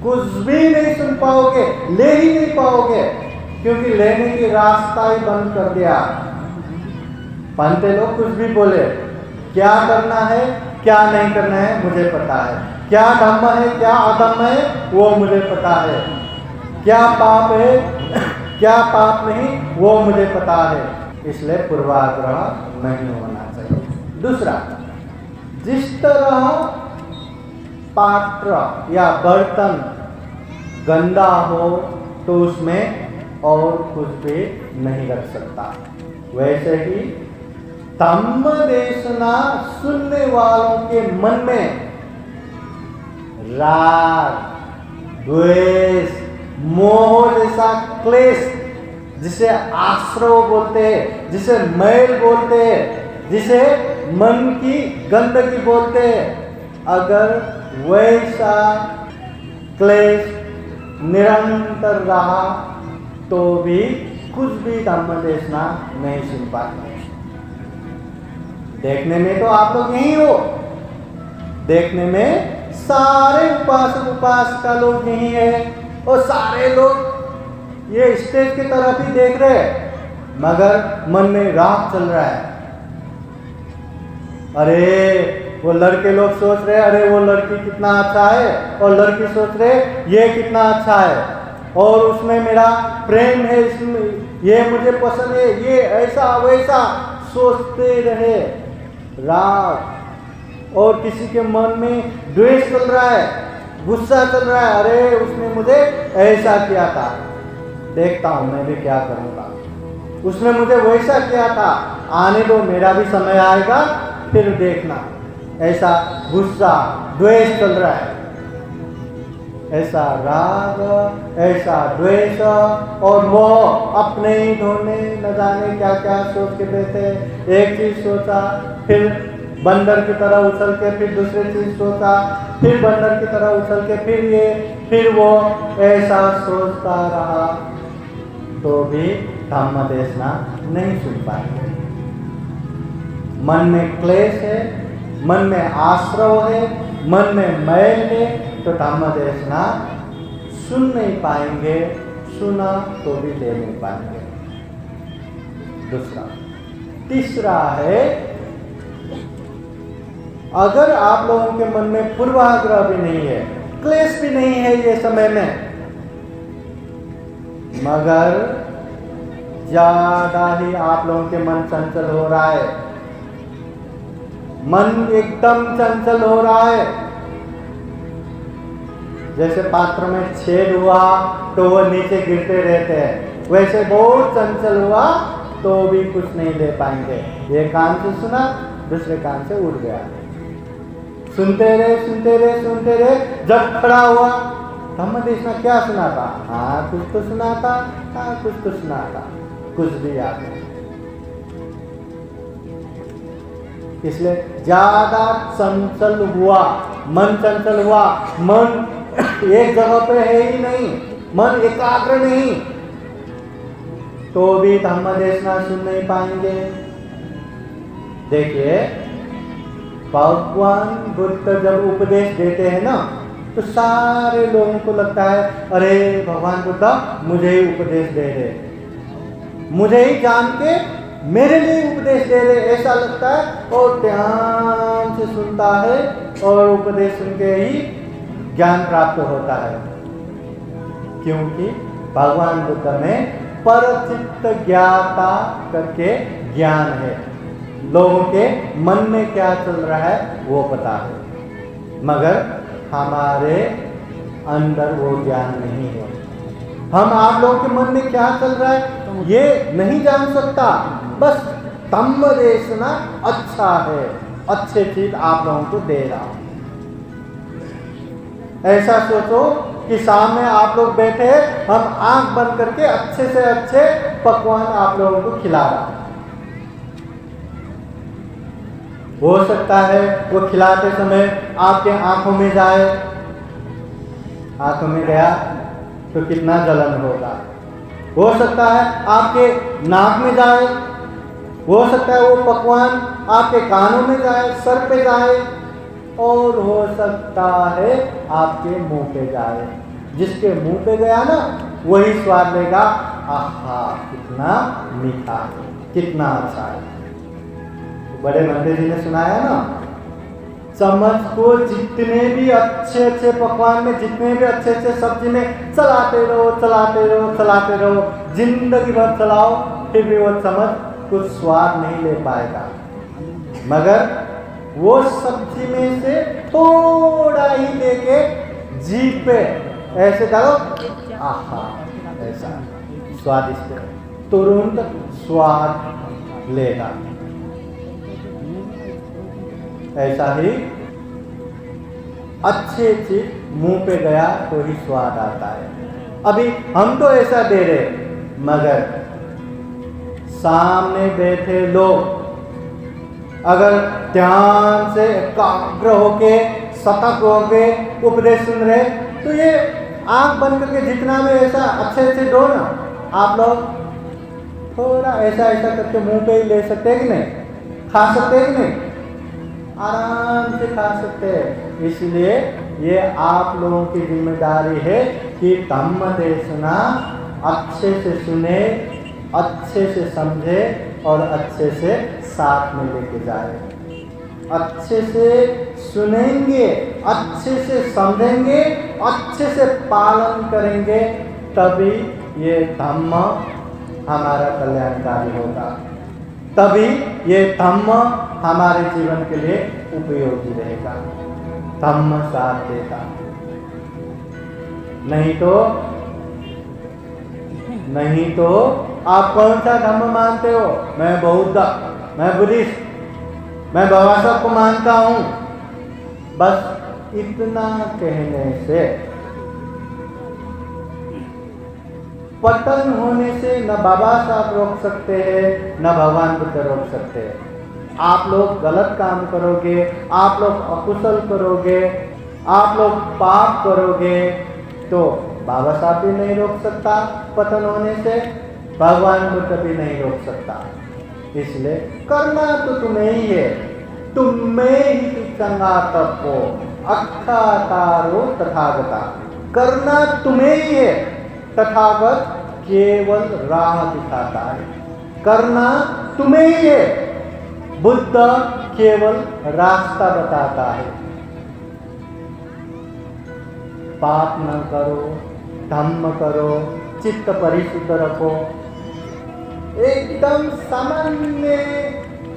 कुछ भी नहीं सुन पाओगे, ले ही नहीं पाओगे, क्योंकि लेने की रास्ता ही बंद कर दिया। पंते लोग कुछ भी बोले, क्या करना है क्या नहीं करना है मुझे पता है, क्या धम्म है क्या अधम्म है वो मुझे पता है, क्या पाप है क्या पाप नहीं वो मुझे पता है। इसलिए पूर्वाग्रह नहीं होना चाहिए। दूसरा, जिस तरह पात्र या बर्तन गंदा हो तो उसमें और कुछ भी नहीं रख सकता, वैसे ही धम्म देशना सुनने वालों के मन में राग, द्वेष, मोह जैसा क्लेश, जिसे आश्रव बोलते हैं, जिसे मैल बोलते हैं, जिसे मन की गंदगी बोलते हैं, अगर वैसा क्लेश निरंतर रहा तो भी कुछ भी धम्म देशना नहीं सुन पाते। देखने में तो आप लोग यही हो, देखने में सारे उपासक उपासिका लोग यही है और सारे लोग ये स्टेज की तरफ ही देख रहे हैं, मगर मन में राग चल रहा है। अरे वो लड़के लोग सोच रहे अरे वो लड़की कितना अच्छा है, और लड़की सोच रहे ये कितना अच्छा है, और उसमें मेरा प्रेम है, इसमें ये मुझे पसंद है, ये ऐसा वैसा सोचते रहे। राग, और किसी के मन में द्वेष चल रहा है, गुस्सा चल रहा है, अरे उसने मुझे ऐसा किया था, देखता हूं मैं भी क्या करूंगा, उसने मुझे वैसा किया था, आने दो मेरा भी समय आएगा फिर देखना। ऐसा गुस्सा द्वेष चल रहा है, ऐसा राग, ऐसा द्वेष और वो अपने ही ढोने न जाने क्या क्या सोच के बैठे। एक चीज सोचा, फिर बंदर की तरह उछल के फिर दूसरी चीज सोचा, फिर बंदर की तरह उछल के फिर ये, फिर वो, ऐसा सोचता रहा तो भी धम्म देशना नहीं सुन पाएंगे। मन में क्लेश है, मन में आश्रव है, मन में मैल है, तो धम्म देशना सुन नहीं पाएंगे, सुना तो भी ले नहीं पाएंगे। दूसरा, तीसरा है, अगर आप लोगों के मन में पूर्वाग्रह भी नहीं है, क्लेश भी नहीं है ये समय में, मगर ज्यादा ही आप लोगों के मन चंचल हो रहा है, मन एकदम चंचल हो रहा है। जैसे पात्र में छेद हुआ तो वो नीचे गिरते रहते हैं, वैसे बहुत चंचल हुआ तो भी कुछ नहीं ले पाएंगे। एक कान से सुना, दूसरे कान से उड़ गया, सुनते रहे सुनते रहे सुनते रहे, जब खड़ा हुआ धम्म देशना क्या सुना था, हाँ कुछ तो सुना था, हाँ कुछ तो सुना था, कुछ भी याद नहीं। इसलिए ज्यादा चंचल हुआ, मन चंचल हुआ, मन एक जगह पे है ही नहीं, मन एकाग्र नहीं, तो भी धम्म देशना सुन नहीं पाएंगे। देखिए भगवान बुद्ध जब उपदेश देते हैं ना, तो सारे लोगों को लगता है अरे भगवान बुद्ध मुझे ही उपदेश दे रहे, मुझे ही जान के मेरे लिए उपदेश दे रहे, ऐसा लगता है, और ध्यान से सुनता है और उपदेश सुन के ही ज्ञान प्राप्त होता है। क्योंकि भगवान बुद्ध में परचित्त ज्ञाता करके ज्ञान है, लोगों के मन में क्या चल रहा है वो पता है, मगर हमारे अंदर वो ज्ञान नहीं है। हम आप लोगों के मन में क्या चल रहा है ये नहीं जान सकता, बस धम्म देशना अच्छा है, अच्छे चीज आप लोगों को दे रहा हूं। ऐसा सोचो कि सामने आप लोग बैठे, हम आंख बंद करके अच्छे से अच्छे पकवान आप लोगों को खिला रहा। हो सकता है वो खिलाते समय आपके आंखों में जाए, आंखों में गया तो कितना जलन होगा। हो सकता है आपके नाक में जाए, हो सकता है वो पकवान आपके कानों में जाए, सर पे जाए, और हो सकता है आपके मुंह पे जाए। जिसके मुंह पे गया ना वही स्वाद लेगा, आहा कितना मीठा है, कितना अच्छा है। तो बड़े मंदिर जी ने सुनाया ना, चम्मच को जितने भी अच्छे अच्छे पकवान में, जितने भी अच्छे अच्छे सब्जी में चलाते रहो चलाते रहो चलाते रहो, जिंदगी भर चलाओ, फिर भी वो चम्मच कुछ स्वाद नहीं ले पाएगा। मगर वो सब्जी में से थोड़ा ही लेके जीभ पे ऐसे डालो, आहा ऐसा स्वादिष्ट, तुरंत स्वाद लेगा। ऐसा ही अच्छे चीज मुंह पे गया तो ही स्वाद आता है। अभी हम तो ऐसा दे रहे, मगर सामने बैठे लोग अगर ध्यान से एकाग्र होके सतर्क होके उपदेश सुन रहे, तो ये आंख बंद करके जितना भी ऐसा अच्छे अच्छे दो ना, आप लोग थोड़ा ऐसा ऐसा करके मुंह पे ही ले सकते हैं कि नहीं, खा सकते हैं कि नहीं, आराम से खा सकते हैं। इसलिए ये आप लोगों की जिम्मेदारी है कि धम्म देशना अच्छे से सुने, अच्छे से समझे और अच्छे से साथ में लेके जाए। अच्छे से सुनेंगे, अच्छे से समझेंगे, अच्छे से पालन करेंगे, तभी ये धम्म हमारा कल्याणकारी होगा, तभी ये धम्म हमारे जीवन के लिए उपयोगी रहेगा, धम्म साथ देगा। नहीं तो आप कौन सा धम्म मानते हो? मैं बौद्ध, मैं बुद्धिस्ट, मैं बाबा साहब को मानता हूं। बस इतना कहने से पतन होने से न बाबा साहब रोक सकते हैं, न भगवान बुद्ध रोक सकते हैं। आप लोग गलत काम करोगे, आप लोग अकुशल करोगे, आप लोग पाप करोगे, तो बाबा साहब भी नहीं रोक सकता पतन होने से, भगवान बुद्ध भी नहीं रोक सकता। इसलिए करना तो तुम्हें ही है, तुम में ही चंगा तपो अक्खा तारो तथागता। करना तुम्हें ही है, तथागत केवल राह दिखाता है। करना तुम्हें ही है, बुद्ध केवल रास्ता बताता है। पाप न करो, धम्म करो, चित्त परिशुद्ध रखो। एकदम सामान्य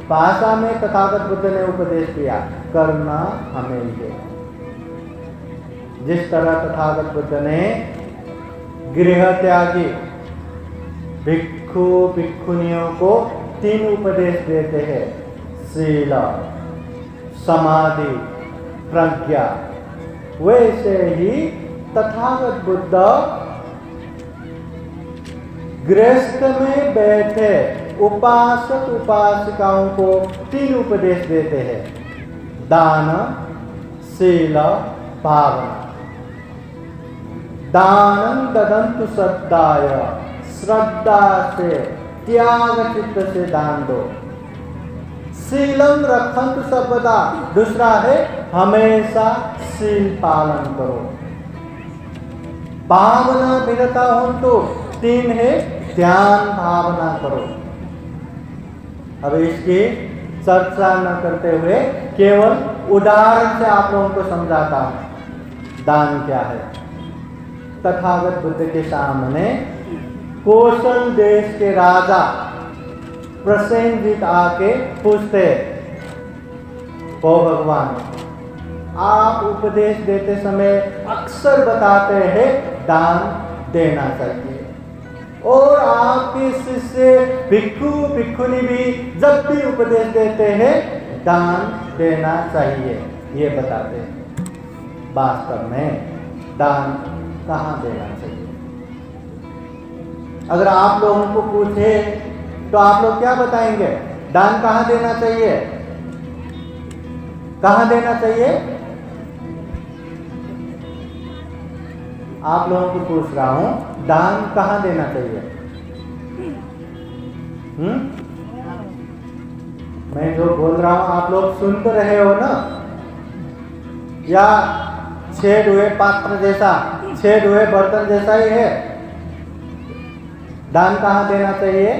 भाषा में तथागत बुद्ध ने उपदेश दिया, करना हमें ही है। जिस तरह तथागत बुद्ध ने गृह त्यागी भिक्षु भिक्षुनियों को 3 उपदेश देते हैं, शील, समाधि, प्रज्ञा, वैसे ही तथागत बुद्ध गृहस्थ में बैठे उपासक उपासिकाओं को 3 उपदेश देते हैं, दान, शील, भावना। दानं ददन्तु श्रद्धाय, श्रद्धा से त्याग चित्त से दान दो। शीलम रखन्तु सर्वदा, दूसरा है हमेशा शील पालन करो। भावना विरता होन्तु, 3 है ध्यान भावना करो। अब इसकी चर्चा न करते हुए केवल उदाहरण से आप लोगों को समझाता हूं। दान क्या है? तथागत बुद्ध के सामने कौशल देश के राजा प्रसेनजीत आके पूछते, ओ भगवान, आप उपदेश देते समय अक्सर बताते हैं दान देना चाहिए, और आपके शिष्य भिक्षु भिक्षुनी भी जब भी उपदेश देते हैं दान देना चाहिए, ये बताते हैं। वास्तव में दान कहाँ देना चाहिए? अगर आप लोगों को पूछे तो आप लोग क्या बताएंगे? दान कहाँ देना चाहिए? कहाँ देना चाहिए? आप लोगों को पूछ रहा हूं, दान कहाँ देना चाहिए? मैं जो बोल रहा हूं आप लोग सुन तो रहे हो ना? या छेद हुए पात्र जैसा, छेद हुए बर्तन जैसा ही है? दान कहाँ देना चाहिए?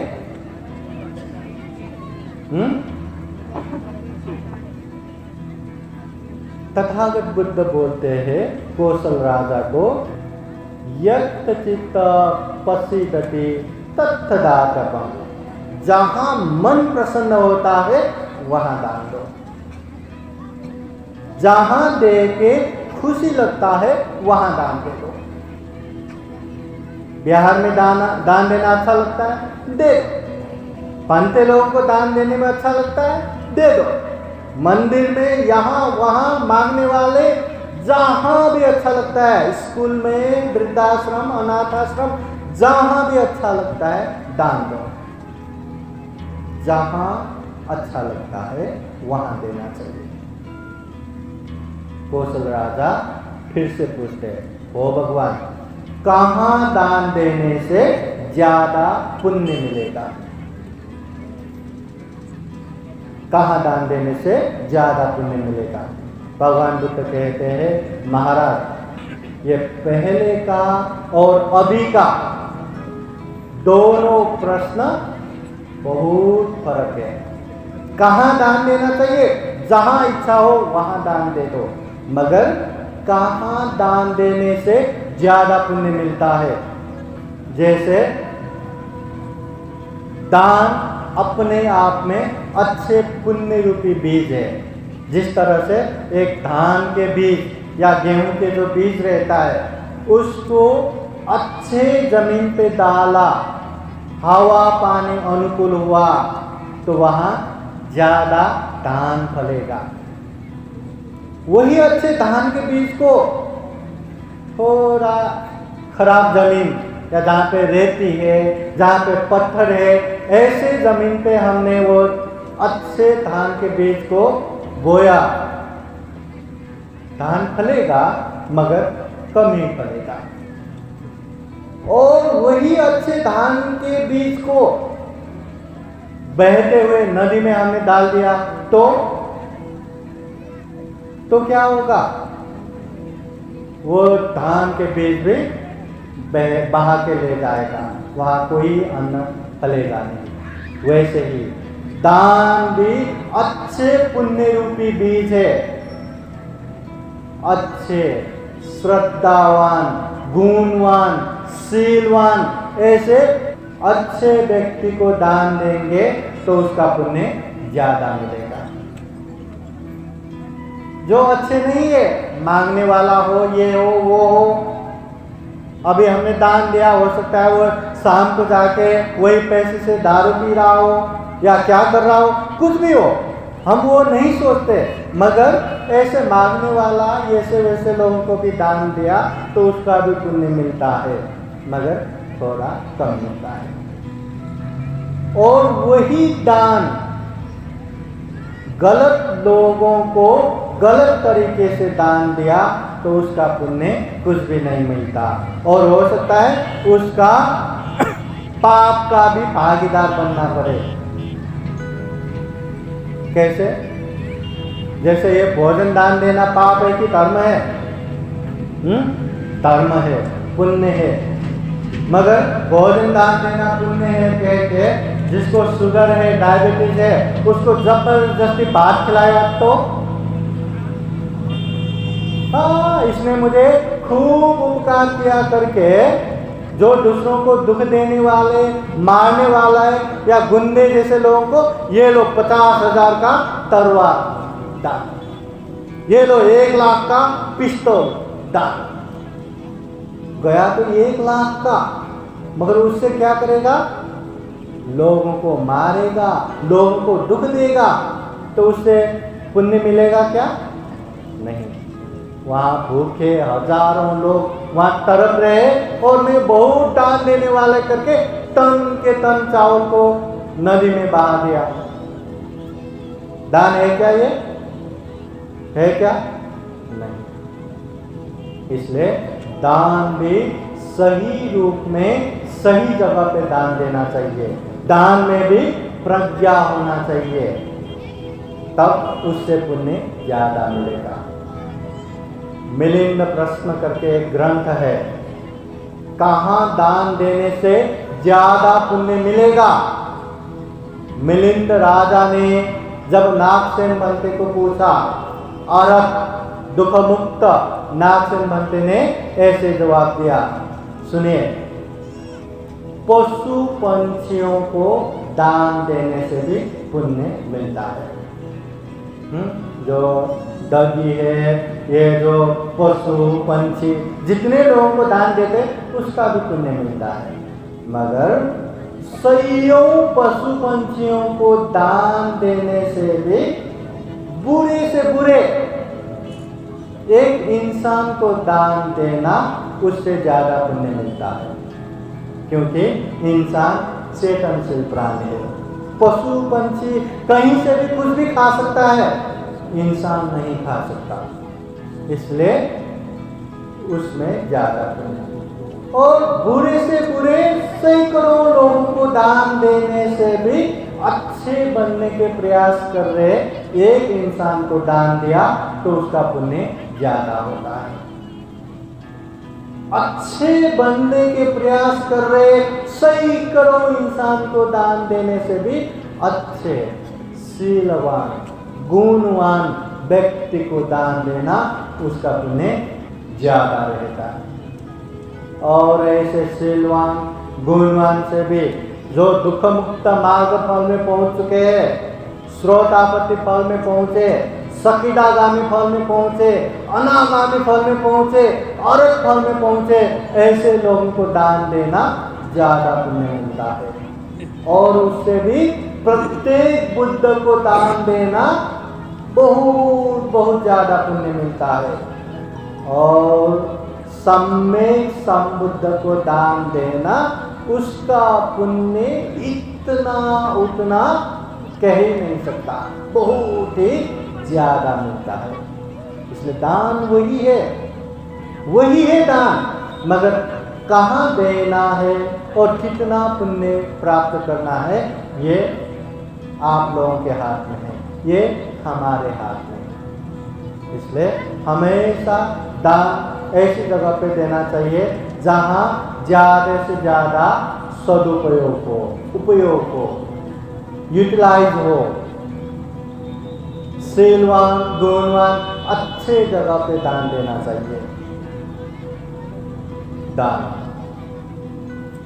तथागत बुद्ध बोलते हैं कौशल राजा को, यत् चित्त पसीदति तत् दातव्यम्। जहां मन प्रसन्न होता है वहां दान दो, जहां दे के खुशी लगता है वहां दान दे दो। बिहार में दान देना अच्छा लगता है, दे दो। पंते लोगों को दान देने में अच्छा लगता है, दे दो। मंदिर में यहाँ वहां मांगने वाले जहां भी अच्छा लगता है, स्कूल में, वृद्धाश्रम, अनाथाश्रम, जहां भी अच्छा लगता है दान दो। जहां अच्छा लगता है वहां देना चाहिए। कौशल राजा फिर से पूछते हैं, ओ भगवान, कहां दान देने से ज्यादा पुण्य मिलेगा? कहां दान देने से ज्यादा पुण्य मिलेगा? भगवान बुद्ध कहते हैं, महाराज ये पहले का और अभी का दोनों प्रश्न बहुत फर्क है। कहाँ दान देना चाहिए? जहां इच्छा हो वहां दान दे दो, मगर कहाँ दान देने से ज्यादा पुण्य मिलता है? जैसे दान अपने आप में अच्छे पुण्य रूपी बीज है। जिस तरह से एक धान के बीज या गेहूं के जो बीज रहता है, उसको अच्छे जमीन पे डाला, हवा पानी अनुकूल हुआ तो वहां ज्यादा धान फलेगा। वही अच्छे धान के बीज को थोड़ा खराब जमीन या जहाँ पे रेती है, जहाँ पे पत्थर है, ऐसे जमीन पे हमने वो अच्छे धान के बीज को बोया, धान फलेगा मगर कम ही फलेगा। और वही अच्छे धान के बीज को बहते हुए नदी में हमने डाल दिया तो क्या होगा? वो धान के बीज भी बहा के ले जाएगा, वहां कोई अन्न फलेगा नहीं। वैसे ही दान भी अच्छे पुण्य रूपी बीज है। अच्छे श्रद्धावान, गुणवान, शीलवान ऐसे अच्छे व्यक्ति को दान देंगे तो उसका पुण्य ज्यादा मिलेगा। जो अच्छे नहीं है, मांगने वाला हो, ये हो वो हो, अभी हमने दान दिया, हो सकता है वो शाम को जाके वही पैसे से दारू पी रहा हो या क्या कर रहा हो, कुछ भी हो, हम वो नहीं सोचते, मगर ऐसे मांगने वाला ऐसे वैसे लोगों को भी दान दिया तो उसका भी पुण्य मिलता है, मगर थोड़ा कम मिलता है। और वही दान गलत लोगों को गलत तरीके से दान दिया तो उसका पुण्य कुछ भी नहीं मिलता, और हो सकता है उसका पाप का भी भागीदार बनना पड़े। कैसे? जैसे ये भोजन दान देना पाप है कि धर्म है? धर्म है, पुण्य है, मगर भोजन दान देना पुण्य है कह के जिसको शुगर है, डायबिटीज है, उसको जबरदस्ती भात खिलाया तो इसने मुझे खूब उपकार किया करके जो दूसरों को दुख देने वाले, मारने वाला है या गुंडे जैसे लोगों को, ये लो 50,000 का तलवार दान, ये लो 1 लाख का पिस्तौल दान। गया तो 1 लाख का, मगर उससे क्या करेगा? लोगों को मारेगा, लोगों को दुख देगा, तो उससे पुण्य मिलेगा क्या? नहीं। वहाँ भूखे हजारों लोग वहाँ तड़प रहे और मैं बहुत दान देने वाले करके टन के टन चावल को नदी में बहा दिया। दान है क्या? ये है क्या? नहीं। इसलिए दान भी सही रूप में सही जगह पे दान देना चाहिए। दान में भी प्रज्ञा होना चाहिए, तब उससे पुण्य ज्यादा मिलेगा। मिलिंद प्रश्न करके एक ग्रंथ है, कहाँ दान देने से ज्यादा पुण्य मिलेगा? मिलिंद राजा ने जब नागसेन महंते को पूछा, अरब दुख मुक्त नागसेन महंते ने ऐसे जवाब दिया, सुनिए, पशु पंछियों को दान देने से भी पुण्य मिलता है। जो डगी है, ये जो पशु पंछी जितने लोगों को दान देते उसका भी पुण्य मिलता है, मगर सैयों पशु पंछियों को दान देने से भी बुरे से बुरे एक इंसान को दान देना उससे ज्यादा पुण्य मिलता है, क्योंकि इंसान चेतनशील प्राणी है। पशु पंछी कहीं से भी कुछ भी खा सकता है, इंसान नहीं खा सकता, इसलिए उसमें ज्यादा पुण्य। और बुरे से बुरे सैकड़ों लोगों को दान देने से भी अच्छे बनने के प्रयास कर रहे एक इंसान को दान दिया तो उसका पुण्य ज्यादा होता है। अच्छे बनने के प्रयास कर रहे सैकड़ों इंसान को दान देने से भी अच्छे शीलवान गुणवान व्यक्ति को दान देना उसका पुण्य ज्यादा रहता है। और ऐसे शीलवान गुणवान से भी जो दुख मुक्त मार्ग फल में पहुंच चुके हैं, श्रोतापति फल में पहुंचे, सकीदागामी फल में पहुंचे, अनागामी फल में पहुंचे, अरहत फल में पहुंचे, ऐसे लोगों को दान देना ज्यादा पुण्य मिलता है। और उससे भी प्रत्येक बुद्ध को दान देना बहुत बहुत ज्यादा पुण्य मिलता है। और सम्यक संबुद्ध को दान देना उसका पुण्य इतना उतना कह ही नहीं सकता, बहुत ही ज्यादा मिलता है। इसलिए दान वही है दान, मगर कहाँ देना है और कितना पुण्य प्राप्त करना है ये आप लोगों के हाथ में है, ये हमारे हाथ में है। इसलिए हमेशा दान ऐसी जगह पे देना चाहिए जहाँ ज़्यादा से ज़्यादा सदुपयोग हो, उपयोग हो, यूटिलाइज हो। शीलवान गुणवान अच्छे जगह पे दान देना चाहिए।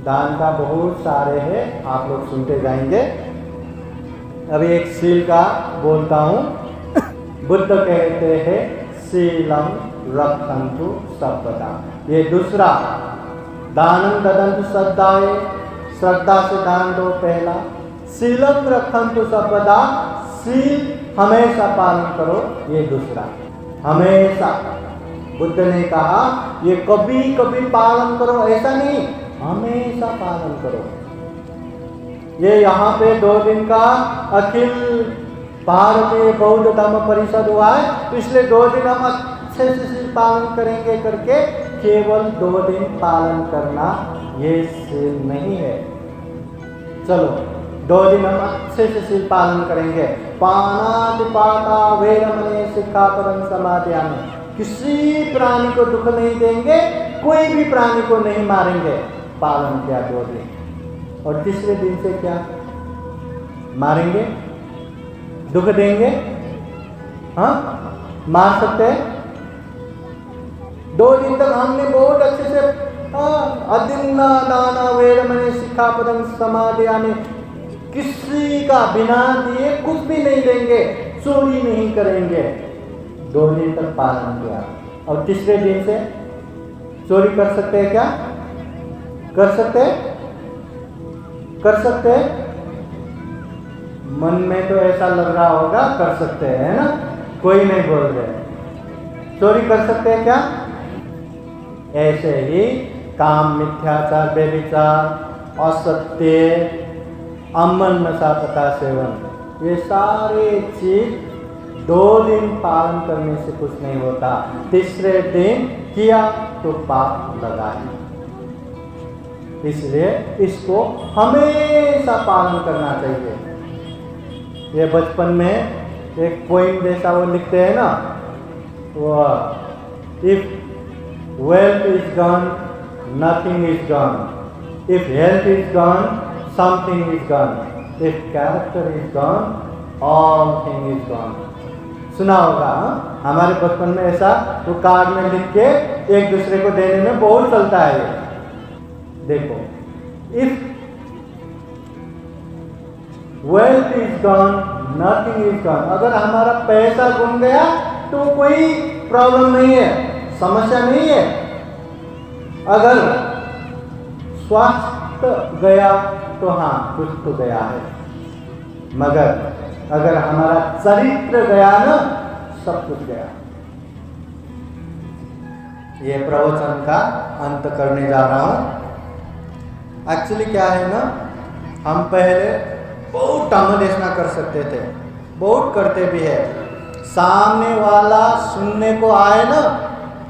दान का बहुत सारे हैं, आप लोग सुनते जाएंगे। अभी एक शील का बोलता हूँ। बुद्ध कहते हैं शीलम रक्षन्तु सर्वदा। ये दूसरा, दानं ददन्तु श्रद्धाय, श्रद्धा से दान दो पहला। शीलम रक्षन्तु सर्वदा, शील हमेशा पालन करो, ये दूसरा। हमेशा बुद्ध ने कहा ये कभी कभी पालन करो ऐसा नहीं, हमेशा पालन करो। ये यहाँ पे 2 दिन का अखिल भारतीय बौद्ध धर्म परिषद हुआ है, तो इसलिए 2 दिन हम अच्छे से पालन करेंगे करके केवल 2 दिन पालन करना ये शील नहीं है। चलो 2 दिन हम अच्छे से शील पालन करेंगे। पानातिपाता वेरमणि सिक्खापदं समादयामि। किसी प्राणी को दुख नहीं देंगे, कोई भी प्राणी को नहीं मारेंगे। पालन किया 2 दिन। और तीसरे दिन से क्या मारेंगे, दुख देंगे? हाँ, मार सकते हैं? 2 दिन तक हमने बहुत अच्छे से अदिन्ना दाना वेरमणि सिक्खापदं समादयामि, किसी का बिना दिए कुछ भी नहीं देंगे, चोरी नहीं करेंगे। 2 दिन तक पालन किया। और तीसरे दिन से चोरी कर सकते हैं क्या? कर सकते हैं? कर सकते हैं? मन में तो ऐसा लग रहा होगा कर सकते हैं, है ना? कोई नहीं बोल रहे। चोरी कर सकते हैं क्या? ऐसे ही काम, मिथ्याचार, व्यभिचार, असत्य, अमन, नशा पता सेवन, ये सारे चीज 2 दिन पालन करने से कुछ नहीं होता। तीसरे दिन किया तो पाप लगा ही। इसलिए इसको हमेशा पालन करना चाहिए। ये बचपन में एक पोइम जैसा वो लिखते हैं ना, वो if wealth is gone nothing is gone, if health is gone something is gone, if character is gone all thing is gone. सुना होगा हाँ? हमारे बचपन में ऐसा वो कार्ड में लिख के एक दूसरे को देने में बहुत चलता है ये। देखो, if wealth is gone nothing is gone, अगर हमारा पैसा गुम गया तो कोई प्रॉब्लम नहीं है, समस्या नहीं है। अगर स्वास्थ्य गया तो हाँ कुछ तो गया है, मगर अगर हमारा चरित्र गया ना, सब कुछ गया। ये प्रवचन का अंत करने जा रहा हूं। एक्चुअली क्या है ना, हम पहले बहुत टामदेशना कर सकते थे, बहुत करते भी है। सामने वाला सुनने को आए ना,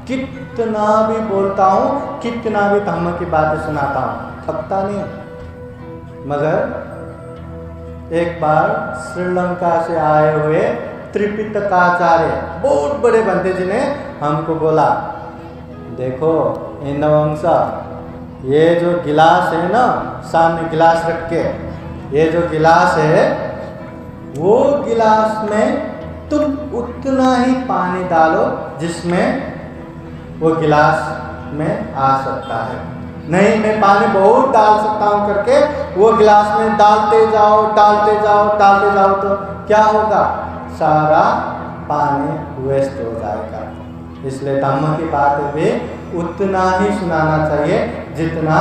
कितना भी बोलता हूँ, कितना भी धर्म की बातें सुनाता हूँ, थकता नहीं। मगर एक बार श्रीलंका से आए हुए त्रिपिटकाचार्य, बहुत बड़े बंदे जी ने हमको बोला, देखो इंद्रवंश, ये जो गिलास है ना, सामने गिलास रख के, ये जो गिलास है वो गिलास में तुम उतना ही पानी डालो जिसमें वो गिलास में आ सकता है। नहीं मैं पानी बहुत डाल सकता हूँ करके वो गिलास में डालते जाओ डालते जाओ डालते जाओ तो क्या होगा, सारा पानी वेस्ट हो जाएगा। इसलिए धम्म की बातें भी उतना ही सुनाना चाहिए जितना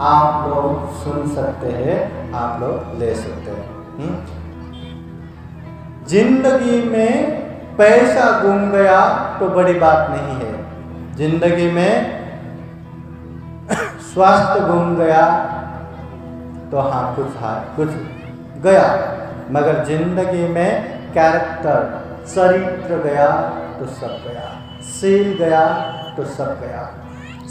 आप लोग सुन सकते हैं, आप लोग ले सकते हैं। जिंदगी में पैसा गुम गया तो बड़ी बात नहीं है, जिंदगी में स्वास्थ्य गुम गया तो हाँ कुछ गया, मगर जिंदगी में कैरेक्टर चरित्र गया तो सब गया, सील गया तो सब गया।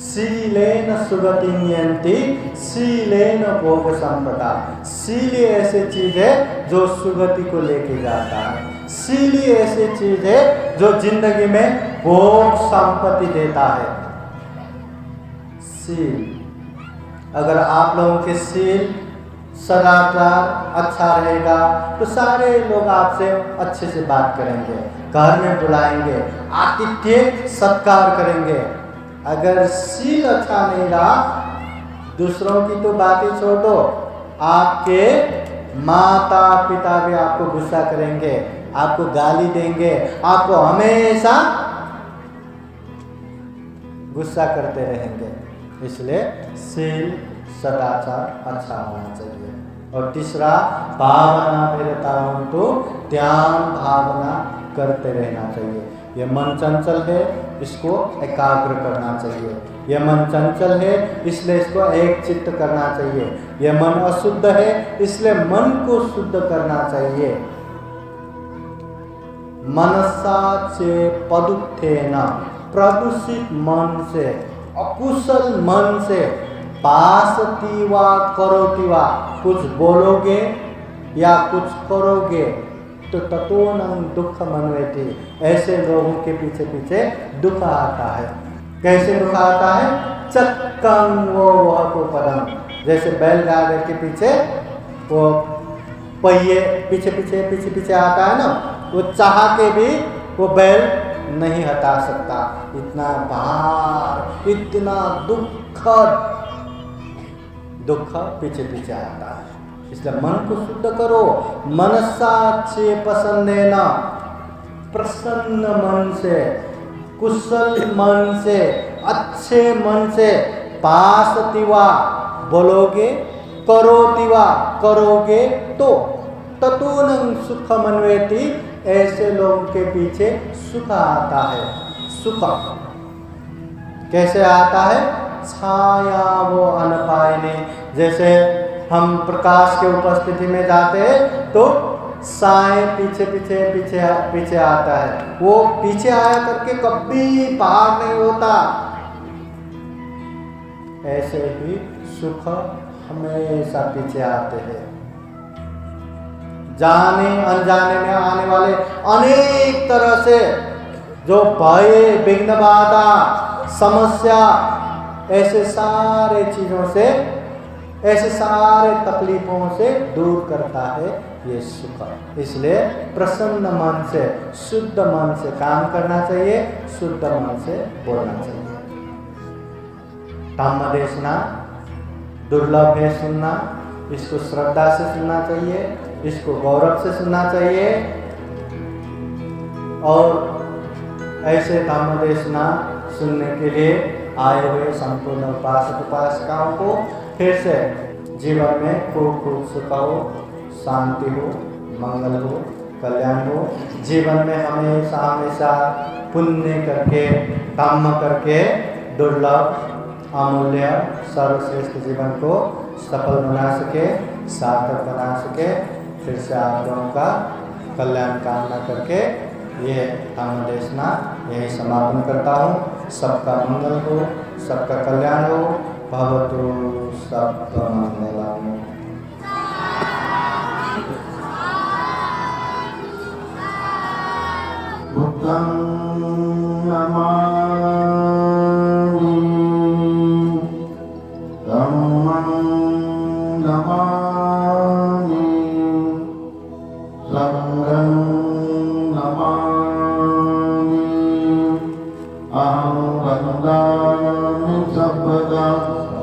शीलेन सुगतिं यन्ति शीलेन भोग संपदा। शील ऐसी चीज है जो सुगति को लेके जाता है, शील ऐसी चीज है जो जिंदगी में भोग संपत्ति देता है। शील, अगर आप लोगों के शील सदाचार अच्छा रहेगा तो सारे लोग आपसे अच्छे से बात करेंगे, घर में बुलाएंगे, आतिथ्य सत्कार करेंगे। अगर शील अच्छा नहीं रहा, दूसरों की तो बातें छोड़ दो, आपके माता पिता भी आपको गुस्सा करेंगे, आपको गाली देंगे, आपको हमेशा गुस्सा करते रहेंगे। इसलिए शील सदाचार अच्छा होना चाहिए। और तीसरा, भावना फिरता हूँ तो ध्यान भावना करते रहना चाहिए। ये मन चंचल है, इसको एकाग्र करना चाहिए। यह मन चंचल है इसलिए इसको एक चित्त करना चाहिए। यह मन अशुद्ध है इसलिए मन को शुद्ध करना चाहिए। मनसा चे पदुत्थेन, प्रदूषित मन से, अकुशल मन से, पासती वा करोति वा, कुछ बोलोगे या कुछ करोगे तो ततोनं दुख मनवेति। ऐसे लोगों के पीछे पीछे दुख आता है। कैसे दुख आता है? चक्कं वो वह को पदम, जैसे बैलगाड़ी के पीछे वो पहिए पीछे पीछे पीछे पीछे आता है ना, वो चाह के भी वो बैल नहीं हटा सकता। इतना भार, इतना दुख पीछे पीछे आता है। इसलिए मन को शुद्ध करो। मनसा चे पसंदेना, प्रसन्न मन से, कुशल मन से, अच्छे मन से, पासतिवा बोलोगे, करोतिवा करोगे तो, ततोनं सुख मनवेति, ऐसे लोगों के पीछे सुख आता है। सुख कैसे आता है? छाया वो अनपायने, जैसे हम प्रकाश के उपस्थिति में जाते हैं तो साए पीछे पीछे पीछे पीछे आता है, वो पीछे आया करके कभी बाहर नहीं होता। ऐसे ही सुख हमेशा पीछे आते हैं। जाने अनजाने में आने वाले अनेक तरह से जो भय, विघ्न, बाधा, समस्या, ऐसे सारे चीजों से, ऐसे सारे तकलीफों से दूर करता है ये सुख। इसलिए प्रसन्न मन से, शुद्ध मन से काम करना चाहिए, शुद्ध मन से बोलना चाहिए। धम्म देशना दुर्लभ है सुनना, इसको श्रद्धा से सुनना चाहिए, इसको गौरव से सुनना चाहिए। और ऐसे धम्म देशना सुनने के लिए आए हुए संपूर्ण उपासक उपासिकाओं को फिर से जीवन में खूब खूब सुख हो, शांति हो, मंगल हो, कल्याण हो। जीवन में हमेशा हमेशा पुण्य करके, धम्म करके दुर्लभ, अमूल्य, सर्वश्रेष्ठ जीवन को सफल बना सके, सार्थक बना सके। फिर से आप लोगों का कल्याण कामना करके ये धम्म देशना यही समापन करता हूँ। सबका मंगल हो, सबका कल्याण हो। भवतु सबका मंगलम। नमः।